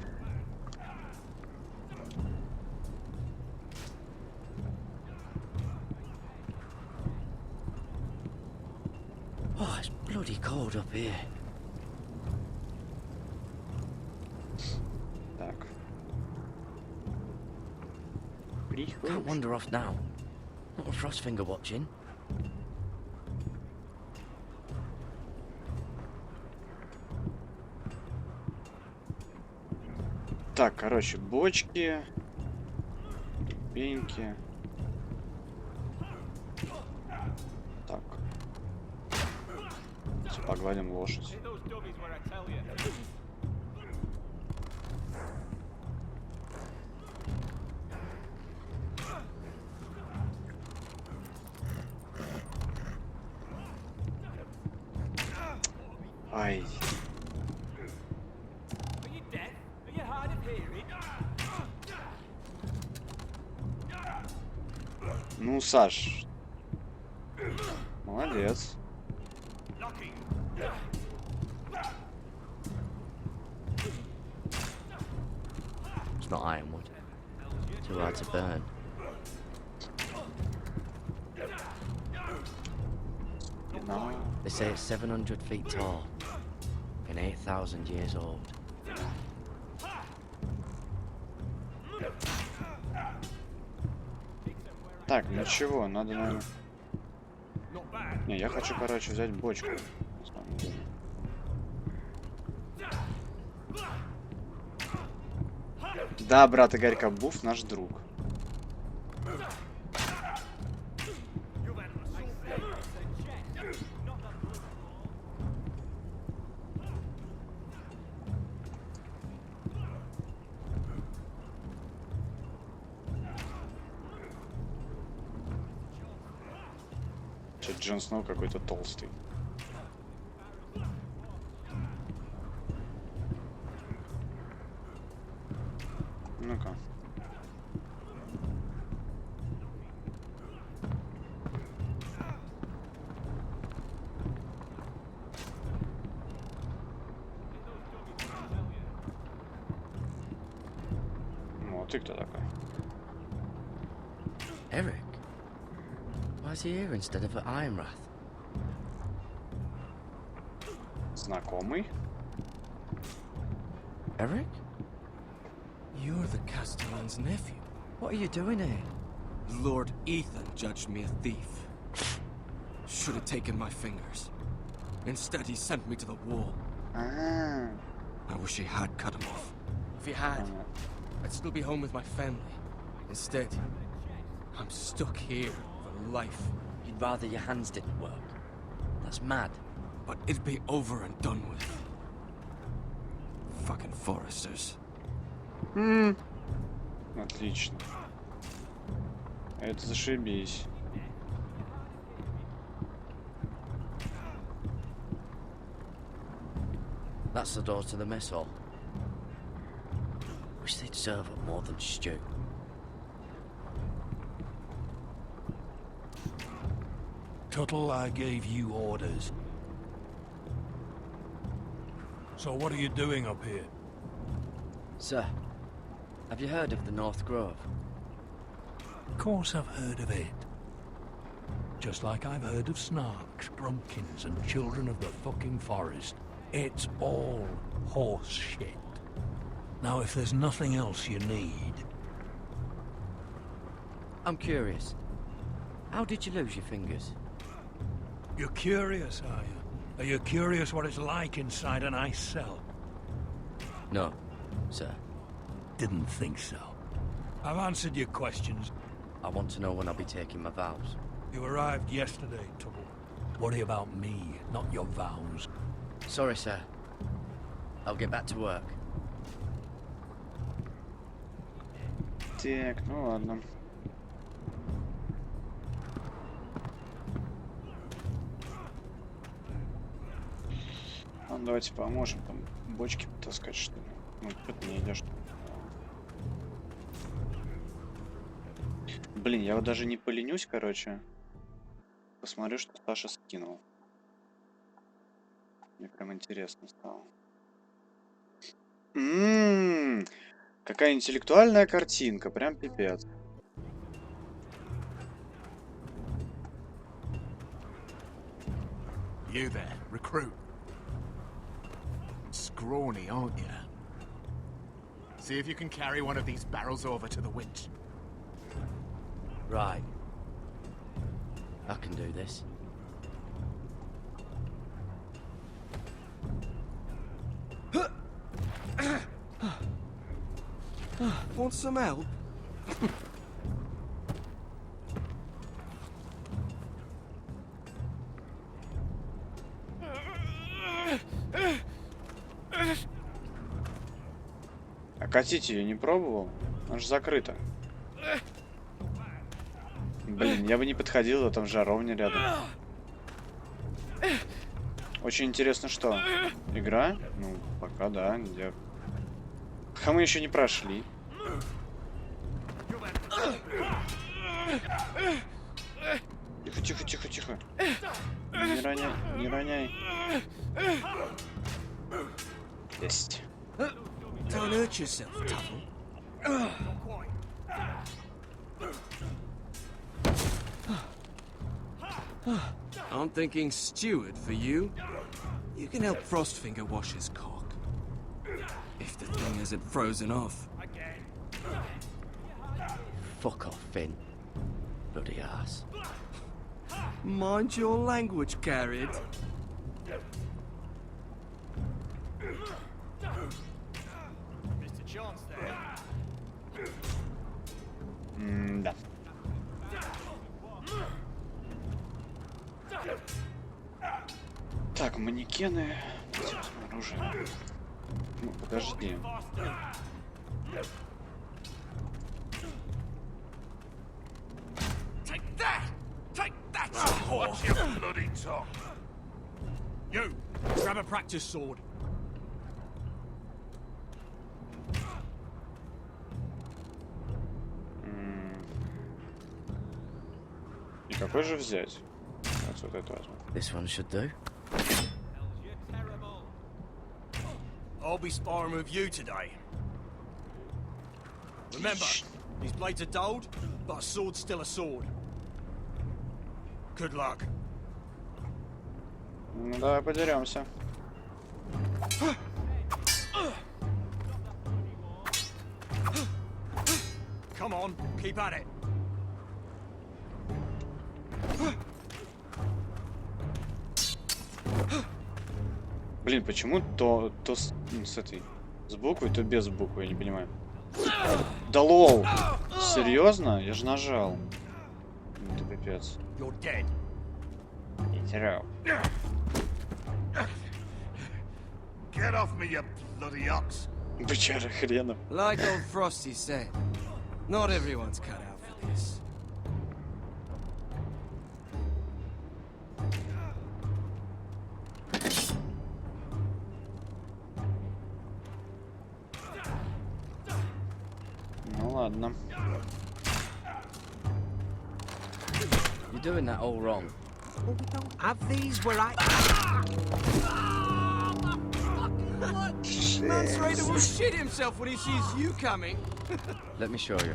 Oh, it's bloody cold up here. Так. Can't wander off now. Not with Frostfinger watching. Так, короче, бочки, ступеньки. Так. Погладим лошадь. Ай. Ну, Саш. Молодец. It's not ironwood. Too hard to burn. They say it's 700 feet tall and 8,000 years old. Так, ну чего, надо, наверное... Не, я хочу, короче, взять бочку. На самом деле. Да, брат Игорька, Буф наш друг. Че-то Джон Сноу какой-то толстый. Ну-ка. Ну, ты кто такой? Eric? Why is he here instead of at Ironrath? Знакомый? Eric? You're the Castellan's nephew. What are you doing here? Lord Ethan judged me a thief. Should have taken my fingers. Instead, he sent me to the wall. Ah. I wish he had cut him off. If he had, I'd still be home with my family. Instead, I'm stuck here for life. You'd rather your hands didn't work. That's mad. But it'd be over and done with. Fucking Foresters. Отлично. Это зашибись. That's the door to the mess hall. Wish they'd serve up more than stew. Tuttle, I gave you orders. So what are you doing up here? Sir, have you heard of the North Grove? Of course I've heard of it. Just like I've heard of Snarks, Grumpkins, and Children of the fucking Forest. It's all horse shit. Now, if there's nothing else you need... I'm curious. How did you lose your fingers? You're curious, are you? Are you curious what it's like inside an ice cell? No, sir. Didn't think so. I've answered your questions. I want to know when I'll be taking my vows. You arrived yesterday, Tuttle. Worry about me, not your vows. Sorry, sir. I'll get back to work. Так, ну ладно. Ну, давайте поможем там бочки потаскать, что ли. Ну, ты не идешь. Блин, я вот даже не поленюсь, короче. Посмотрю, что Саша скинул. Мне прям интересно стало. Какая интеллектуальная картинка, прям пипец. You there, recruit. Scrawny, aren't you? See if you can carry one of these barrels over to the winch. Right. I can do this. Want some help? А катить ее не пробовал? Она же закрыта. Блин, я бы не подходил, а там жаровня рядом. Очень интересно, что? Игра? Ну, пока да. А мы еще не прошли. Тихо, тихо, тихо, тихо. Не роняй, не роняй. Есть. Don't hurt yourself, Tuttle. I'm thinking steward for you. You can help Frostfinger wash his cock. If the thing hasn't frozen off. Fuck off, Finn. bloody ass. Mind your language, Garrett. Mr. Chance there. Да. Так, манекены. Оружие. Ну, подожди. Take that! Take that! Watch your bloody tongue. You! Grab a practice sword. И какой же взять? Вот это возьму. This one should do. I'll be sparring with you today. Remember, these blades are dulled, but a sword's still a sword. Good luck. Ну давай подеремся. Come on, keep at it. Блин, почему то с этой с буквой, то без буквы, я не понимаю. Да лол! Серьезно? Я же нажал. Ну ты пипец. Не терял. Get off me, you bloody ox. Бычара хрена. Like old Frosty said, not everyone's cut out for this. Ну ладно. You're doing that all wrong. Well, we don't have these where I... Man's Raider will shit himself when he sees you coming. Let me show you.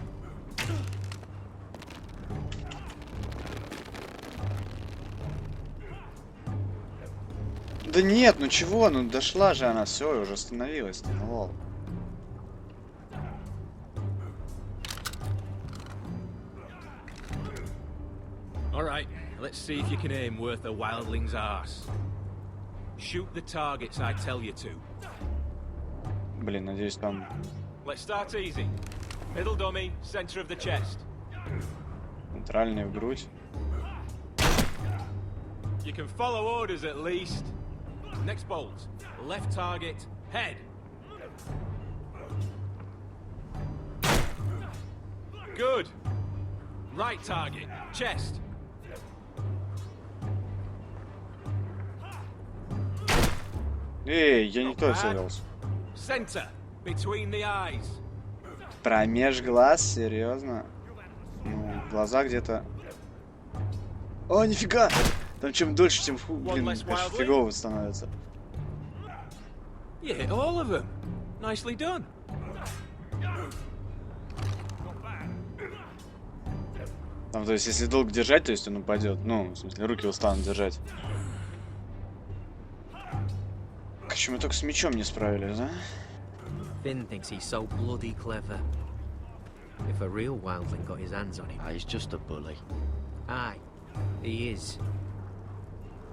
Да нет, ну чего, ну дошла же она, все, уже остановилась, ну лол. Alright, let's see if you can aim worth a wildling's arse. Shoot the targets I tell you to. Блин, надеюсь там... Let's start easy. Middle dummy, center of the chest. Центральный в грудь. You can follow orders at least. Next bolt. Left target, head. Good. Right target, chest. Эй, я не то целился. Center, between the eyes. Промеж глаз? Серьезно? Ну, глаза где-то... О, нифига! Там чем дольше, тем блин, конечно, фигово становится. You hit all of them. Nicely done. Там, то есть, если долго держать, то есть он упадет. Ну, в смысле, руки устанут держать. Почему мы только с мечом не справились, да? Finn thinks he's so bloody clever. If a real wildling got his hands on him... He's just a bully. Aye, he is.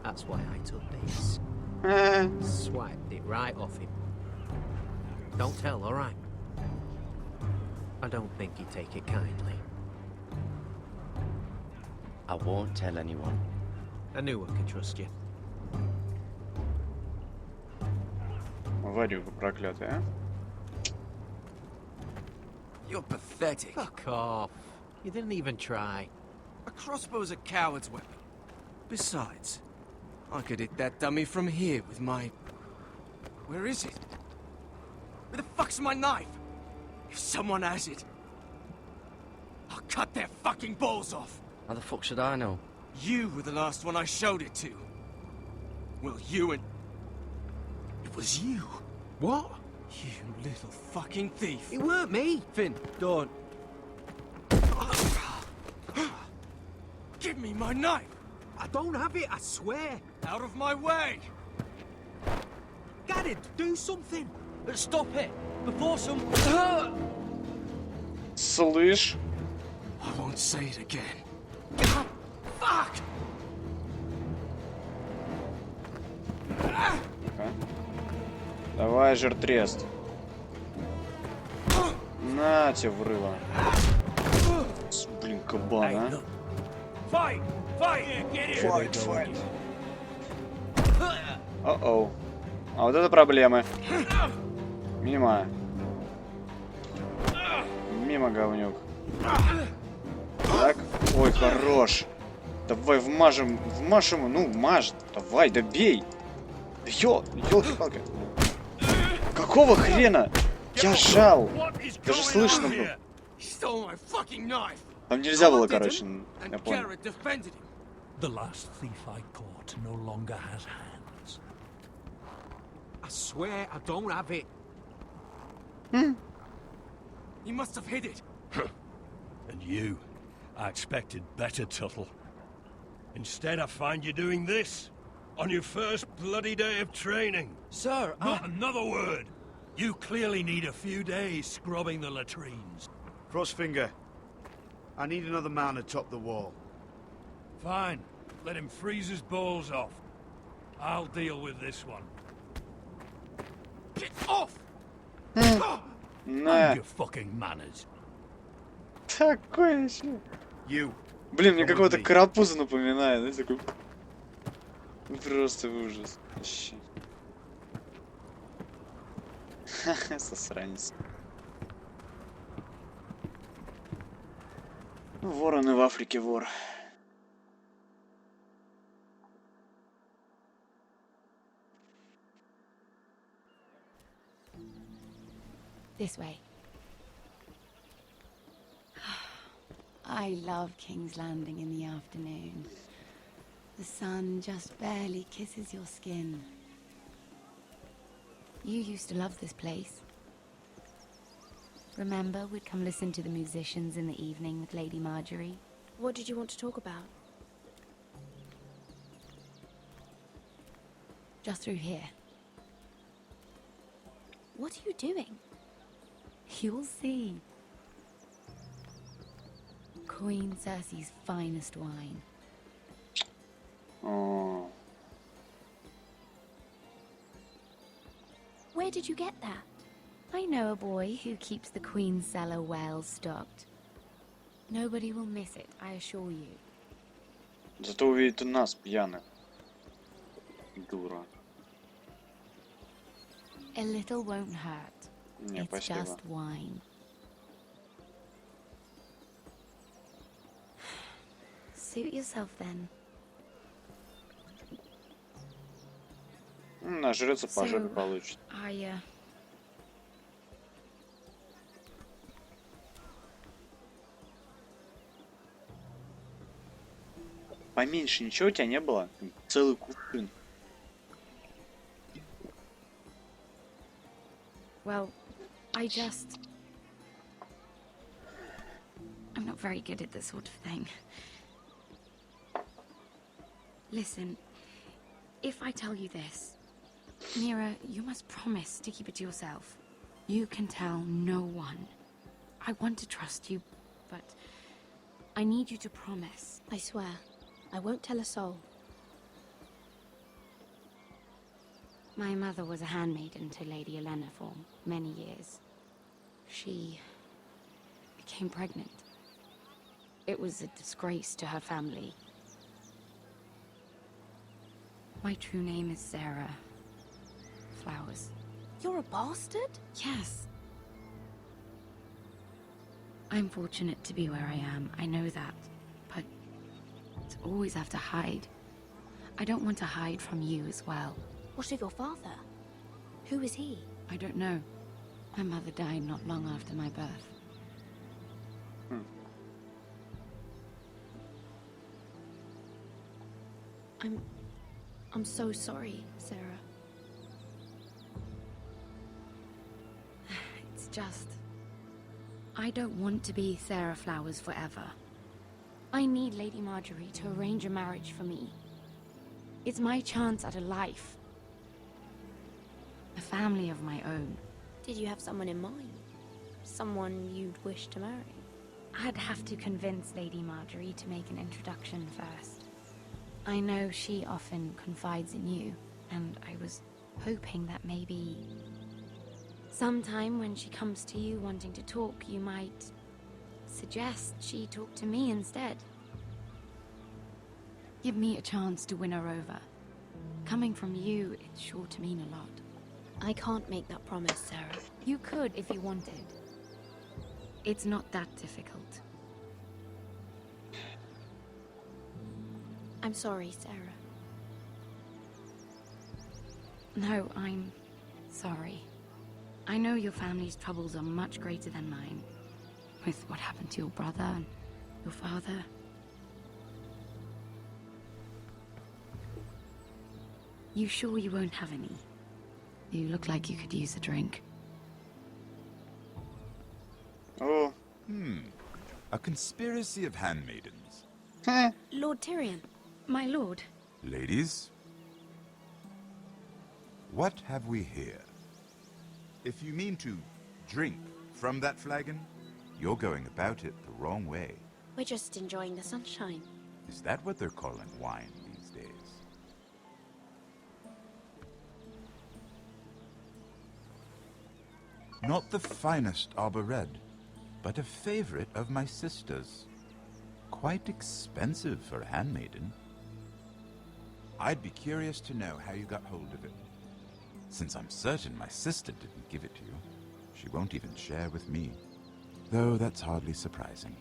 That's why I took this. Swiped it right off him. Don't tell, alright? I don't think he'd take it kindly. I won't tell anyone. I knew I could trust you. Варюга проклятая, а? You're pathetic. Fuck off. You didn't even try. A crossbow's a coward's weapon. Besides, I could hit that dummy from here with my... Where is it? Where the fuck's my knife? If someone has it, I'll cut their fucking balls off. How the fuck should I know? You were the last one I showed it to. Well, you and... It was you. What? You little fucking thief. It weren't me. Finn, don't. Give me my knife. I don't have it, I swear. Out of my way. Garrett, do something. Stop it. Before some... Слышь? I won't say it again. Fuck! Давай, жертрест. На тебе врыло. Блин, кабан, а. Fight! Fight! Файт. О-оу. А вот это проблемы. Мимо. Мимо, говнюк. Так. Ой, хорош. Давай вмажем. Вмажь ему. Ну, мажь. Давай, добей. Да ёлки-палки. Какого хрена? Я жал. Даже слышно было. Там нельзя было, короче. Я понял. The last thief I caught no longer has hands. I swear I don't have it. He must have hid it. And you, I expected better, Tuttle. Instead, I find you doing this on your first bloody day of training. Sir, Not another word. You clearly need a few days scrubbing the latrines. Frostfinger, I need another man atop the wall. Fine. Let him freeze his balls off. I'll deal with this one. Get off! Mind your fucking manners. Такой еще. You. Блин, мне какого-то карапуза напоминает. Да, такой... Просто ужас. Вообще. Ха-ха, сосранец. Вороны в Африке вор. This way. I love King's Landing in the afternoon. The sun just barely kisses your skin. You used to love this place. Remember, we'd come listen to the musicians in the evening with Lady Marjorie? What did you want to talk about? Just through here. What are you doing? You'll see. Queen Cersei's finest wine. Oh. Where did you get that? I know a boy who keeps the Queen's cellar well stocked. Nobody will miss it, I assure you. Зато увидит нас, пьяных. Дура. A little won't hurt. Не, It's спасибо. just wine. Suit yourself then. Нажрется, по жопе получит. Поменьше ничего у тебя не было? Целый кувшин. Well, I'm not very good at this sort of thing. Listen, if I tell you this, Mira, you must promise to keep it to yourself. You can tell no one. I want to trust you, but I need you to promise. I swear, I won't tell a soul. My mother was a handmaiden to Lady Olenna for many years. She became pregnant. It was a disgrace to her family. My true name is Sarah Flowers. You're a bastard? Yes. I'm fortunate to be where I am, I know that. But to always have to hide. I don't want to hide from you as well. What of your father? Who is he? I don't know. My mother died not long after my birth. I'm so sorry, Sarah. It's just... I don't want to be Sarah Flowers forever. I need Lady Marjorie to arrange a marriage for me. It's my chance at a life. A family of my own. Did you have someone in mind? Someone you'd wish to marry? I'd have to convince Lady Marjorie to make an introduction first. I know she often confides in you, and I was hoping that maybe sometime when she comes to you wanting to talk, you might suggest she talk to me instead. Give me a chance to win her over. Coming from you, it's sure to mean a lot. I can't make that promise, Sarah. You could if you wanted. It's not that difficult. I'm sorry, Sarah. No, I'm sorry. I know your family's troubles are much greater than mine. With what happened to your brother and your father. You sure you won't have any? You look like you could use a drink. Oh. A conspiracy of handmaidens. Lord Tyrion. My lord. Ladies, what have we here? If you mean to drink from that flagon, you're going about it the wrong way. We're just enjoying the sunshine. Is that what they're calling wine these days? Not the finest arbor red, but a favorite of my sister's. Quite expensive for a handmaiden. I'd be curious to know how you got hold of it. Since I'm certain my sister didn't give it to you, she won't even share with me. Though that's hardly surprising.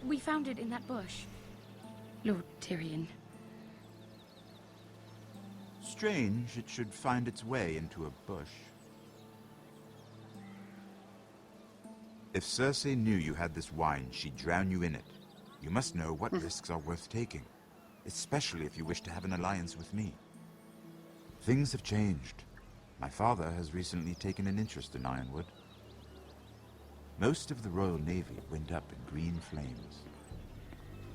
We found it in that bush. Lord Tyrion. Strange it should find its way into a bush. If Cersei knew you had this wine, she'd drown you in it. You must know what risks are worth taking, especially if you wish to have an alliance with me. Things have changed. My father has recently taken an interest in Ironwood. Most of the Royal Navy went up in green flames.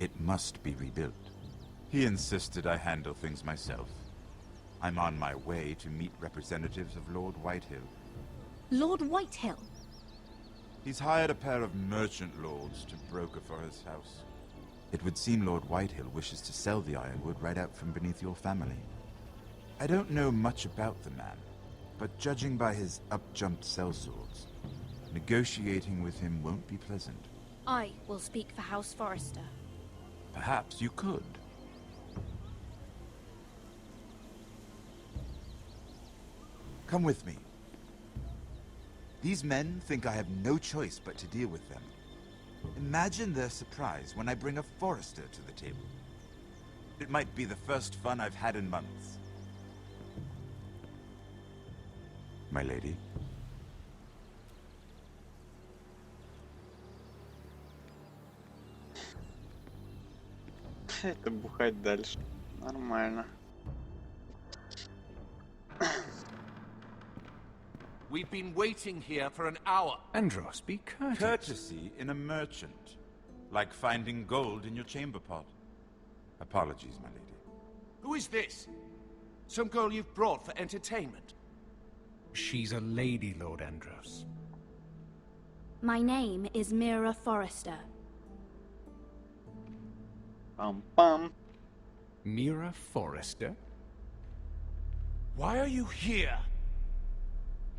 It must be rebuilt. He insisted I handle things myself. I'm on my way to meet representatives of Lord Whitehill. Lord Whitehill? He's hired a pair of merchant lords to broker for his house. It would seem Lord Whitehill wishes to sell the Ironwood right out from beneath your family. I don't know much about the man, but judging by his up-jumped sellswords, negotiating with him won't be pleasant. I will speak for House Forrester. Perhaps you could. Come with me. These men think I have no choice but to deal with them. Imagine their surprise when I bring a Forrester to the table. It might be the first fun I've had in months. My lady. Это бухать дальше. Нормально. We've been waiting here for an hour. Andros, be courteous. Courtesy in a merchant. Like finding gold in your chamber pot. Apologies, my lady. Who is this? Some girl you've brought for entertainment? She's a lady, Lord Andros. My name is Mira Forrester. Pam. Mira Forrester? Why are you here?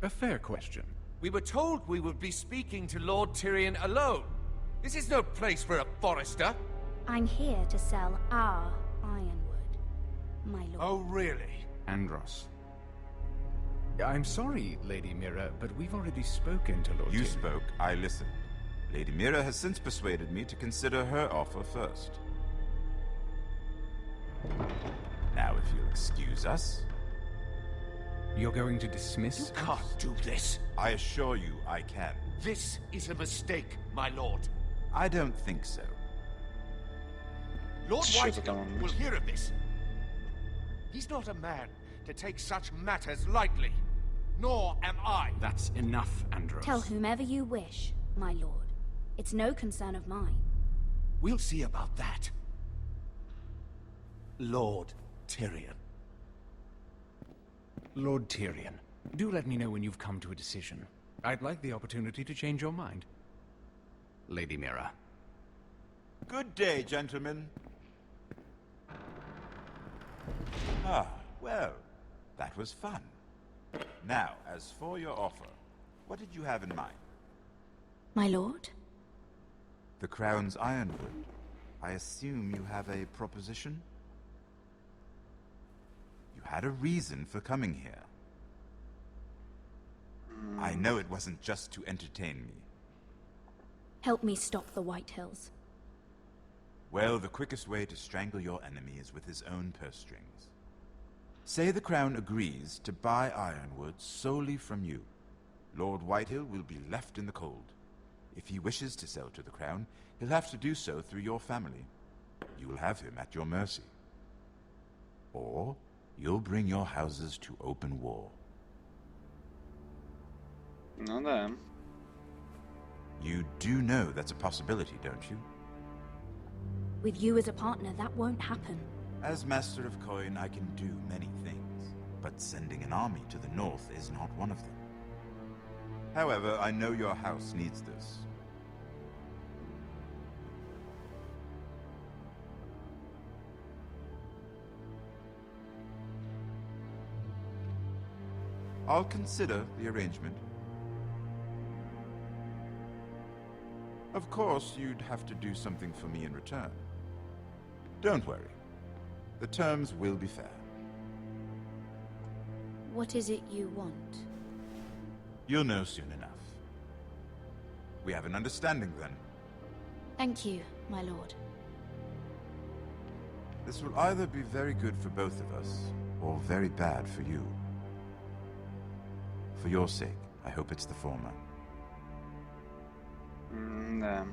A fair question. We were told we would be speaking to Lord Tyrion alone. This is no place for a Forrester. I'm here to sell our Ironwood, my lord. Oh, really? Andros. I'm sorry, Lady Mira, but we've already spoken to Lord You Tyrion. spoke, I listened. Lady Mira has since persuaded me to consider her offer first. Now, if you'll excuse us... You're going to dismiss? You can't do this. I assure you I can. This is a mistake, my lord. I don't think so. Lord Whitehill will hear of this. He's not a man to take such matters lightly. Nor am I. That's enough, Andros. Tell whomever you wish, my lord. It's no concern of mine. We'll see about that. Lord Tyrion. Lord Tyrion, do let me know when you've come to a decision. I'd like the opportunity to change your mind. Lady Mira. Good day, gentlemen. Ah, well, that was fun. Now, as for your offer, what did you have in mind? My lord? The Crown's Ironwood. I assume you have a proposition? You had a reason for coming here. I know it wasn't just to entertain me. Help me stop the White Hills. Well, the quickest way to strangle your enemy is with his own purse strings. Say the Crown agrees to buy Ironwood solely from you. Lord Whitehill will be left in the cold. If he wishes to sell to the Crown, he'll have to do so through your family. You will have him at your mercy. Or you'll bring your houses to open war. Ну да. You do know that's a possibility, don't you? With you as a partner, that won't happen. As Master of Coin, I can do many things, but sending an army to the north is not one of them. However, I know your house needs this. I'll consider the arrangement. Of course, you'd have to do something for me in return. Don't worry. The terms will be fair. What is it you want? You'll know soon enough. We have an understanding then. Thank you, my lord. This will either be very good for both of us, or very bad for you. For your sake, I hope it's the former. Да.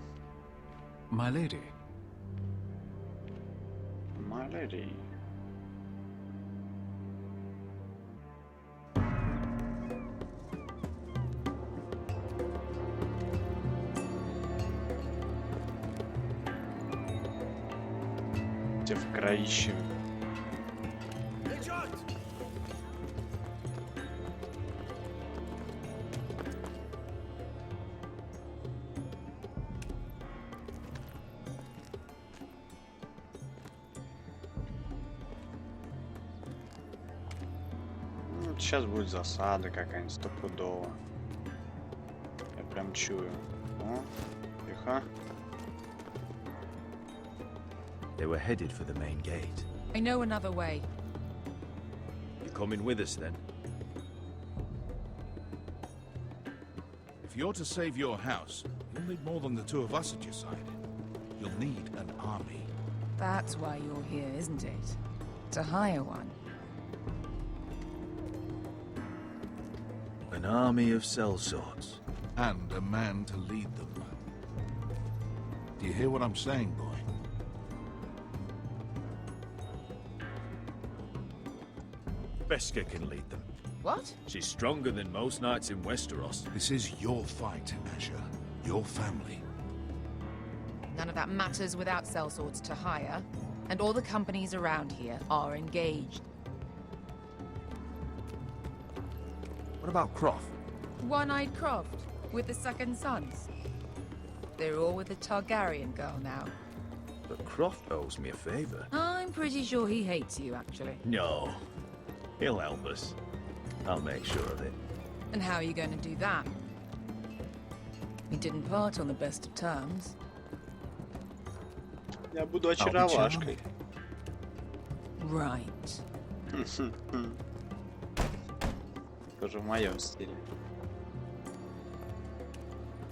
My lady. My lady. Где в кроище? Сейчас будет засада какая-нибудь стопудово. Я прям чую. О, тихо. They were headed for the main gate. I know another way. You're coming with us then? If you're to save your house, you'll need more than the two of us at your side. You'll need an army. That's why you're here, isn't it? To hire one. An army of sellswords. And a man to lead them. Do you hear what I'm saying, boy? Beska can lead them. What? She's stronger than most knights in Westeros. This is your fight, Asher. Your family. None of that matters without sellswords to hire, and all the companies around here are engaged. What about Croft? One-eyed Croft, with the second sons. They're all with the Targaryen girl now. But Croft owes me a favor. I'm pretty sure he hates you, actually. No. He'll help us. I'll make sure of it. And how are you going to do that? We didn't part on the best of terms. Я буду очаровашкой. Right. Тоже в моем стиле.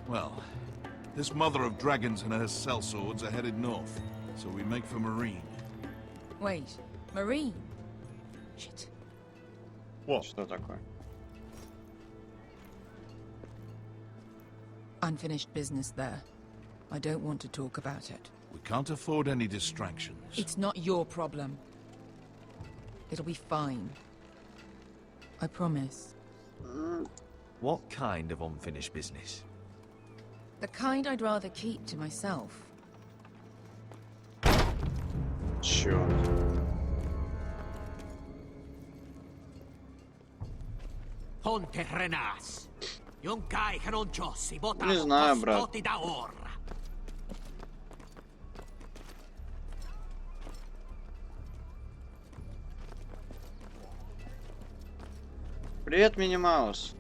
Well, this mother of dragons and her sellswords are headed north, so we make for Marine. Wait, Marine? Shit. What? Что такое? Unfinished business there. I don't want to talk about it. We can't afford any distractions. It's not your problem. It'll be fine. I promise. What kind of unfinished business? The kind I'd rather keep to myself. Черт. Ponte Renas. Не знаю, брат. Привет, Мини Маус.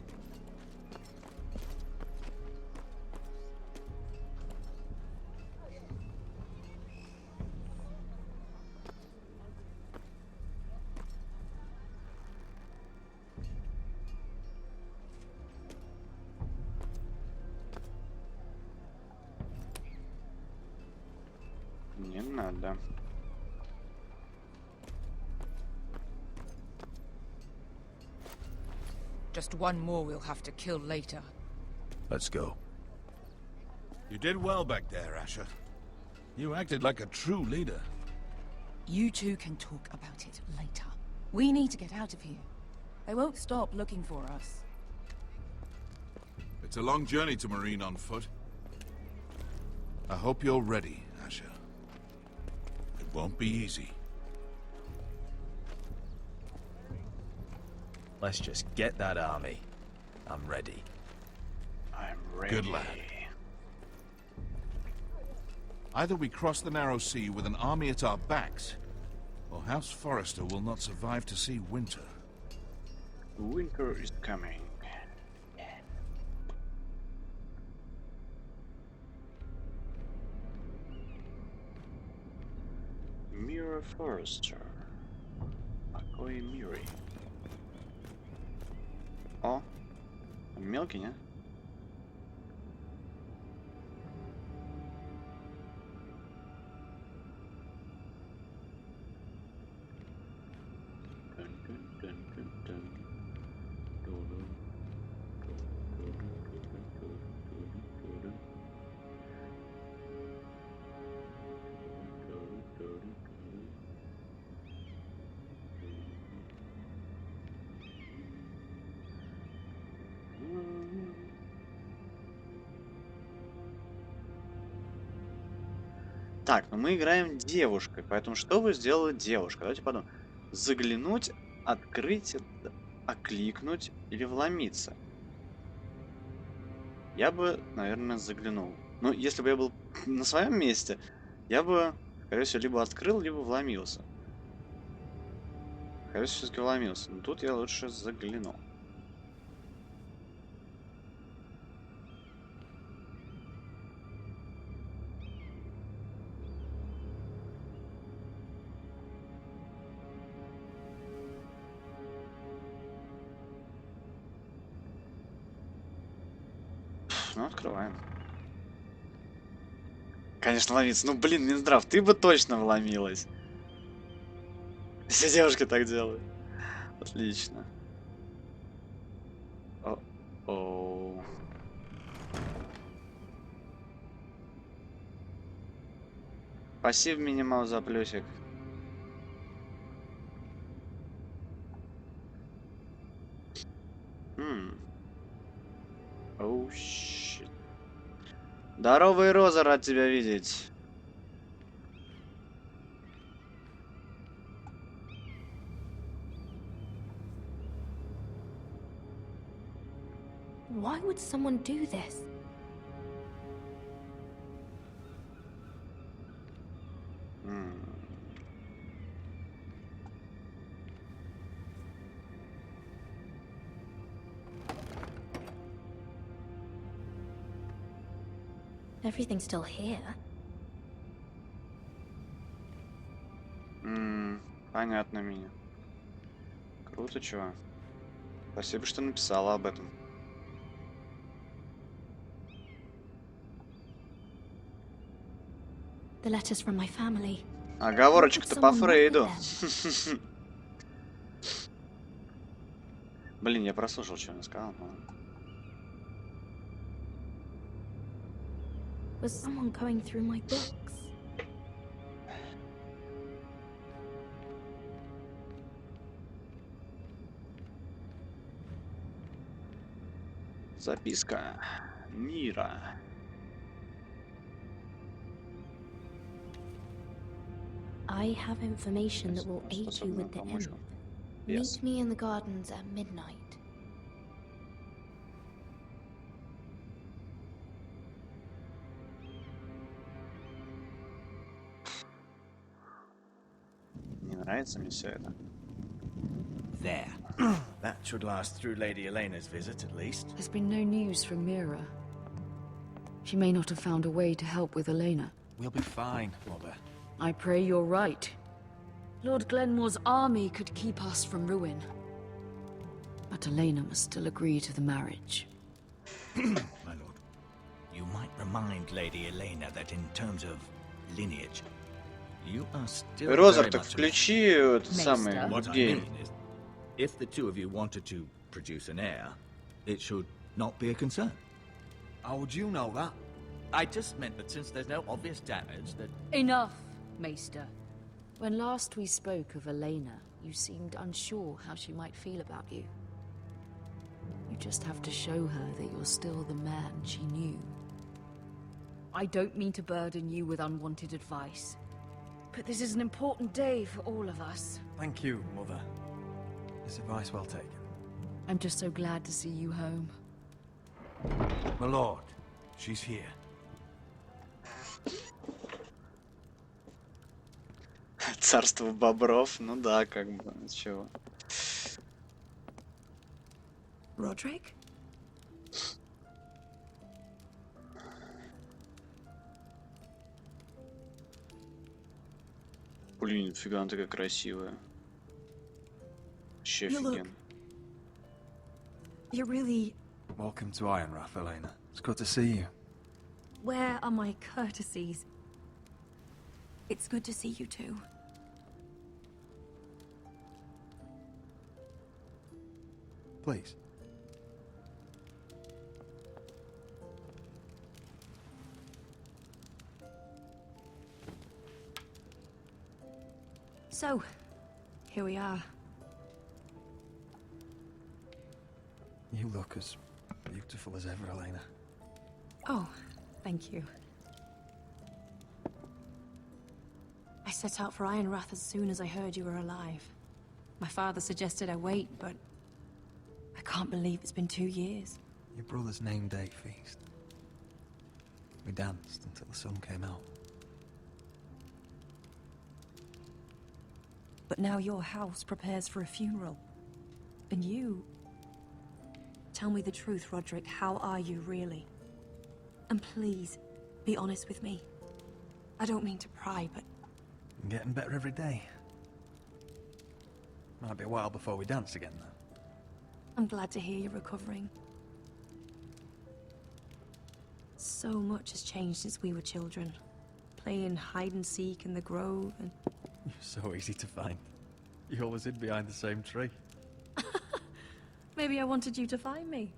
Не надо. Just one more we'll have to kill later. Let's go. You did well back there, Asher. You acted like a true leader. You two can talk about it later. We need to get out of here. They won't stop looking for us. It's a long journey to Marine on foot. I hope you're ready, Asher. It won't be easy. Let's just get that army. I'm ready. I'm ready. Good lad. Either we cross the narrow sea with an army at our backs, or House Forrester will not survive to see winter. Winter is coming. Mirror Forrester. Покой Мири. О, мелкий, не? Так, ну мы играем девушкой, поэтому что вы сделали девушка? Давайте подумаем. Заглянуть, открыть, окликнуть или вломиться? Я бы, наверное, заглянул. Ну, если бы я был на своем месте, я бы, скорее всего, либо открыл, либо вломился. Скорее всего, все-таки вломился. Но тут я лучше заглянул. Ну, открываем. Конечно, ловиться. Ну, блин, Минздрав, ты бы точно вломилась. Все девушки так делают. Отлично. О-оу. Спасибо, Минимал, за плюсик. Оу, щит. Здорово, Роза, рад тебя видеть. Why would someone do this? Everything's still here. Понятно, Мини. Круто, чего. Спасибо, что написала об этом. The letters from my family. Оговорочка-то по Фрейду. Блин, я прослушал, что он сказал. Was someone going through my books? Записка Мира. I have information that will aid you with the imp. Yes. Meet me in the gardens at midnight. нравится мне все это. There. That should last through Lady Elena's visit, at least. There's been no news from Mira. She may not have found a way to help with Elena. We'll be fine, Mother. I pray you're right. Lord Glenmore's army could keep us from ruin. But Elena must still agree to the marriage. My lord. You might remind Lady Elena that in terms of lineage, you are still Розар, very так much включи этот alive. самый What I гейм. mean is, if the two of you wanted to produce an heir, it should not be a concern. How would you know that? I just meant that since there's no obvious damage, that... Enough, Maester. When last we spoke of Elena, you seemed unsure how she might feel about you. You just have to show her that you're still the man she knew. I don't mean to burden you with unwanted advice, but this is an important day for all of us. Thank you, Mother. This advice well taken. I'm just so glad to see you home. My lord, she's here. Царство бобров, ну да, как бы, чего. Roderick? Блин, нифига она такая красивая. Вообще You look- офигенно. You're really... Welcome to Ironrath, Elena. It's good to see you. Where are my courtesies? It's good to see you too. Please. So, here we are. You look as beautiful as ever, Elena. Oh, thank you. I set out for Ironrath as soon as I heard you were alive. My father suggested I wait, but I can't believe it's been 2 years. Your brother's name day feast. We danced until the sun came out. But now your house prepares for a funeral. And you... Tell me the truth, Roderick. How are you, really? And please, be honest with me. I don't mean to pry, but... I'm getting better every day. Might be a while before we dance again, though. I'm glad to hear you're recovering. So much has changed since we were children. Playing hide and seek in the grove and... You're so easy to find. You always hid behind the same tree. Maybe I wanted you to find me.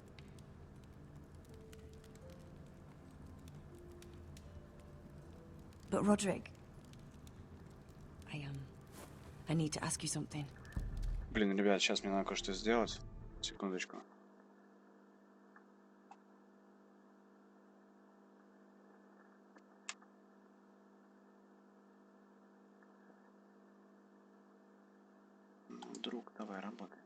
But Roderick... I need to ask you something. Блин, ребят, сейчас мне надо кое-что сделать. Секундочку. Ну, друг, давай, работай.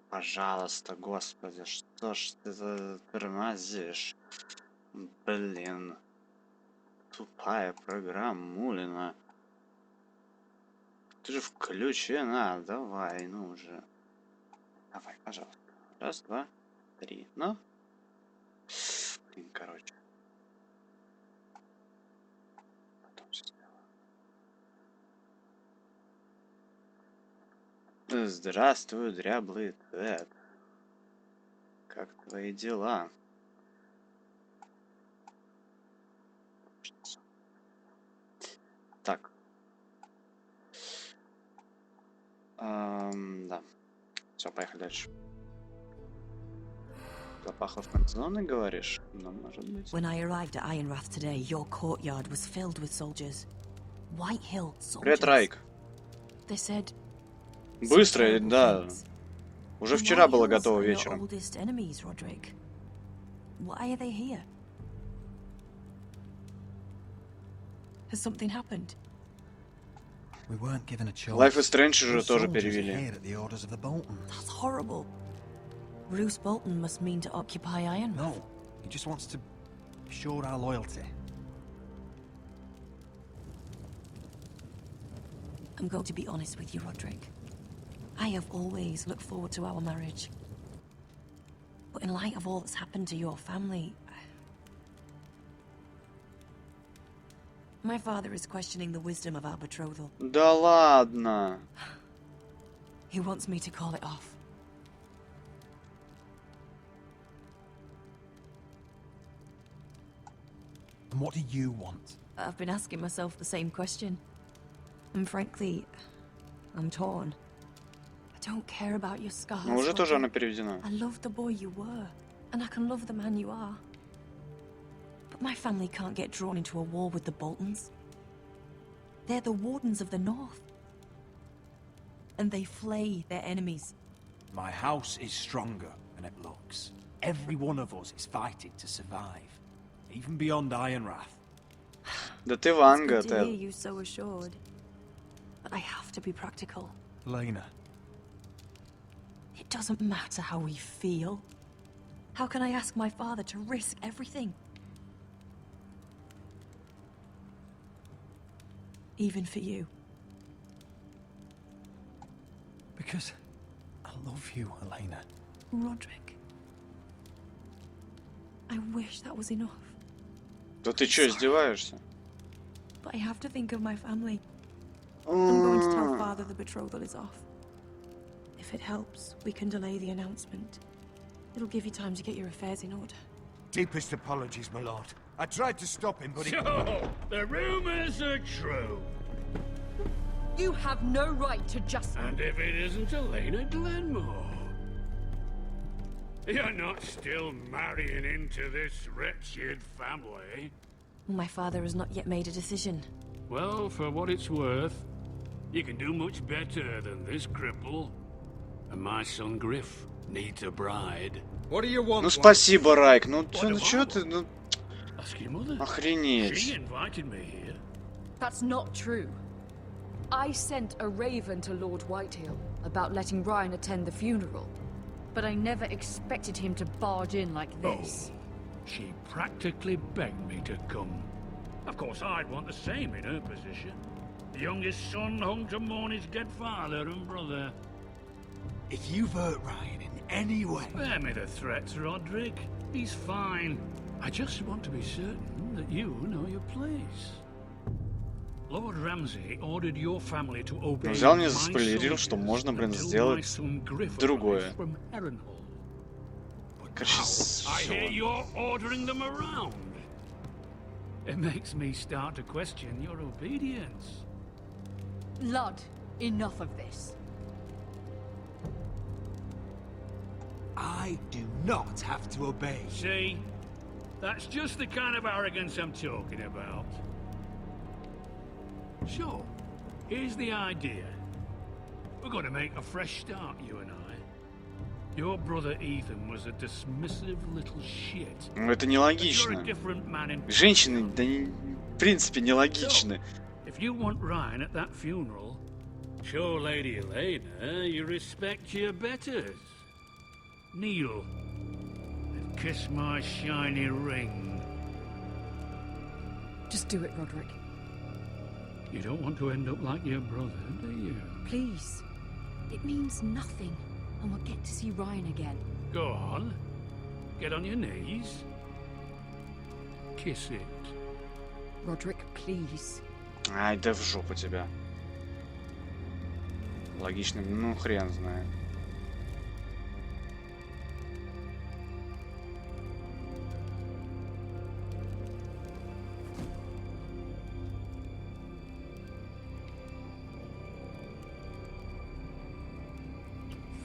Пожалуйста, господи, что ж ты тормозишь? Блин. Тупая программулина. Ты же включена, давай, ну уже. Давай, пожалуйста. Раз, два, три. Ну. Блин, короче. Потом все сделаю. Здравствуй, дряблый Тед. Как твои дела? Так. Да. Все, поехали дальше. Запахло в конце зоны, говоришь? Ну, может быть. When I arrived at Ironrath today, your courtyard was filled with soldiers. Whitehill soldiers. Привет, Райк. They said... Быстро, да. Уже вчера было готово Your вечером. oldest enemies, Roderick. Why are they here? Has something happened? We weren't given a choice. Life is Strange Those уже тоже soldiers перевели. here at the orders of the Boltons. That's horrible. Bruce Bolton must mean to occupy Ironrath. No, he just wants to show our loyalty. I'm going to be honest with you, Roderick. I have always looked forward to our marriage. But in light of all that's happened to your family, my father is questioning the wisdom of our betrothal. Да ладно. He wants me to call it off. And what do you want? I've been asking myself the same question. And frankly, I'm torn. I don't care about your scars. Ну, уже тоже она переведена. I love the boy you were, and I can love the man you are. But my family can't get drawn into a war with the Boltons. They're the Wardens of the North. And they flay their enemies. My house is stronger than it looks. Every one of us is fighting to survive. Even beyond Ironrath. Да ты Ванга, It's good to hear ты. you so assured. But I have to be practical. Lena. It doesn't matter how we feel. How can I ask my father to risk everything? Even for you. Because I love you, Elena. Roderick. I wish that was enough. Да ты чё, издеваешься? But I have to think of my family. I'm going to tell father the betrothal is off. If it helps, we can delay the announcement. It'll give you time to get your affairs in order. Deepest apologies, my lord. I tried to stop him, but he... So, the rumors are true. You have no right to just... And if it isn't Elena Glenmore? You're not still marrying into this wretched family? My father has not yet made a decision. Well, for what it's worth, you can do much better than this cripple. And my son Griff needs a bride. What do you want? Ну спасибо, Райк. Ну чё ты, ну... Ask your mother. Охренеть. She invited me here. That's not true. I sent a raven to Lord Whitehill about letting Ryan attend the funeral. But I never expected him to barge in like this. Oh, she practically begged me to come. Of course, I'd want the same in her position. The youngest son hung to mourn his dead father and brother. If you've hurt Ryan in any way... Spare me the threats, Roderick. He's fine. I just want to be certain that you know your place. Lord Ramsay ordered your family to obey. Взял мне заспойлерил, что можно, блин, сделать другое. Короче, I hear you're ordering them around. It makes me start to question your obedience. Lud, enough of this. I do not have to obey. See? That's just the kind of arrogance I'm talking about. So, here's the idea. We're going to make a fresh start, you and I. Your brother Ethan was a dismissive little shit. Ну это нелогично. Женщины, да в принципе, нелогичны. If you want Ryan at that funeral, show Lady Elena you respect your betters. Kneel and kiss my shiny ring. Just do it, Roderick. You don't want to end up like your brother, do you? Please. It means nothing, and we'll get to see Ryan again. Go on. Get on your knees. Kiss it. Roderick, please. Ай, да в жопу тебя. Логично, ну хрен знает.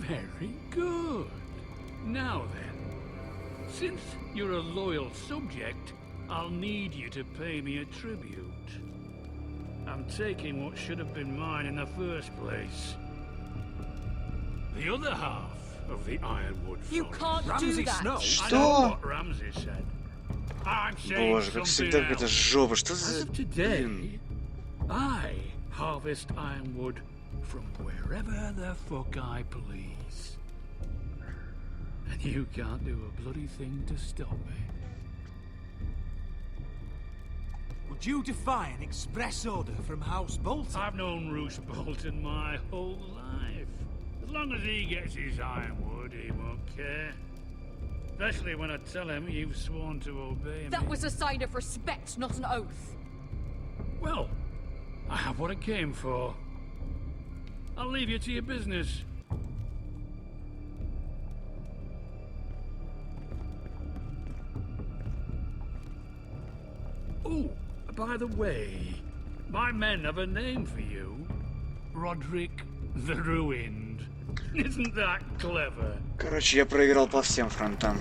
Very good. Now then, since you're a loyal subject, I'll need you to pay me a tribute. I'm taking what should have been mine in the first place. The other half of the Ironwood You can't do that. I know what Ramsay said. I'm saying Боже, как всегда какая-то жопа. Что за... Today, I harvest Ironwood from wherever the fuck I please. And you can't do a bloody thing to stop me. Would you defy an express order from House Bolton? I've known Roose Bolton my whole life. As long as he gets his ironwood, he won't care. Especially when I tell him you've sworn to obey me. That was a sign of respect, not an oath. Well, I have what I came for. I'll leave you to your business. Oh, by the way, my men have a name for you. Roderick the Ruined. Isn't that clever? Короче, я проиграл по всем фронтам.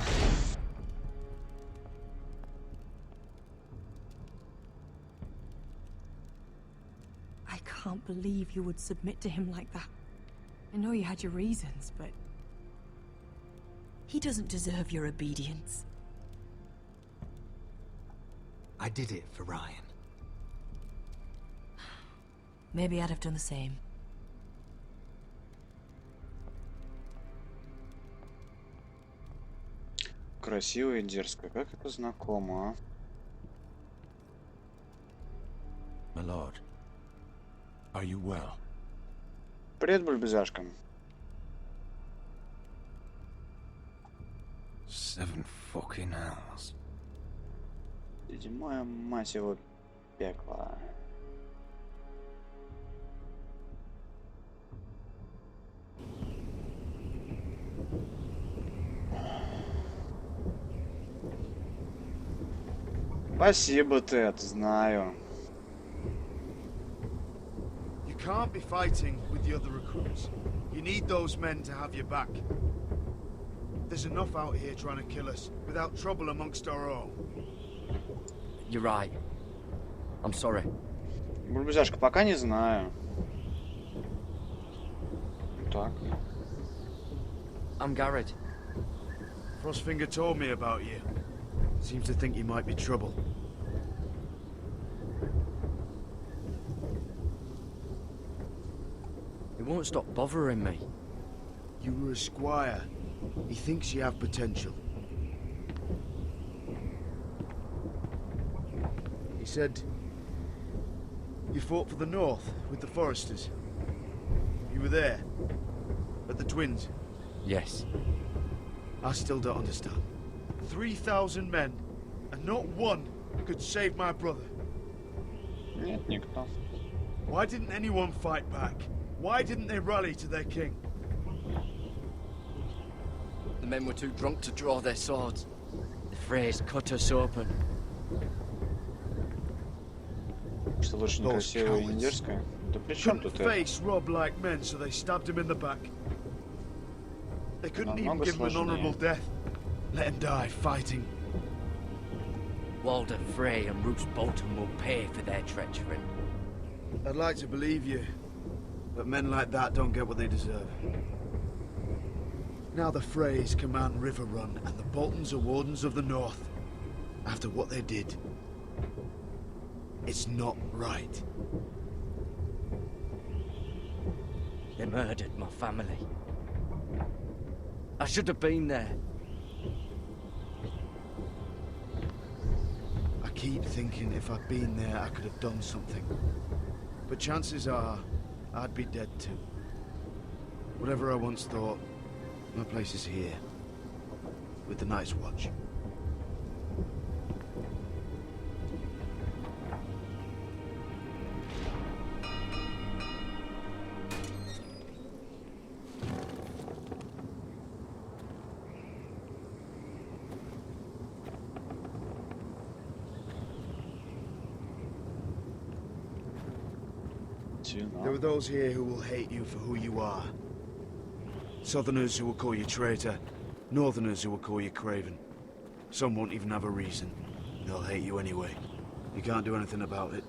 I can't believe you would submit to him like that. I know you had your reasons, but he doesn't deserve your obedience. I did it for Ryan. Maybe I'd have done the same. Красиво и дерзко. Как это знакомо, а? My lord, are you well? Привет, бульбизашка. 7 fucking hells. Седьмое, мать его, пекло. Спасибо, Тед, знаю. You can't be fighting with the other recruits. You need those men to have your back. There's enough out here trying to kill us, without trouble amongst our own. You're right. I'm sorry. Бульбизашка, пока не знаю. Так. I'm Garrett. Frostfinger told me about you. Seems to think you might be trouble. He won't stop bothering me. You were a squire. He thinks you have potential. He said you fought for the North with the Foresters. You were there, at the Twins. Yes. I still don't understand. 3,000 men, and not one could save my brother. Нет, никто. Why didn't anyone fight back? Why didn't they rally to their king? The men were too drunk to draw their swords. The phrase cut us open. Что лучше некрасиво и не дерзко? Да при чем тут это? Face rob like men, so they stabbed him in the back. They couldn't even give him an honorable death. Let him die fighting. Walder Frey and Roose Bolton will pay for their treachery. I'd like to believe you, but men like that don't get what they deserve. Now the Freys command River Run, and the Boltons are Wardens of the North. After what they did, it's not right. They murdered my family. I should have been there. I keep thinking if I'd been there, I could have done something. But chances are, I'd be dead too. Whatever I once thought, my place is here, with the Night's Watch. There are those here who will hate you for who you are. Southerners who will call you traitor, Northerners who will call you craven. Some won't even have a reason. They'll hate you anyway. You can't do anything about it.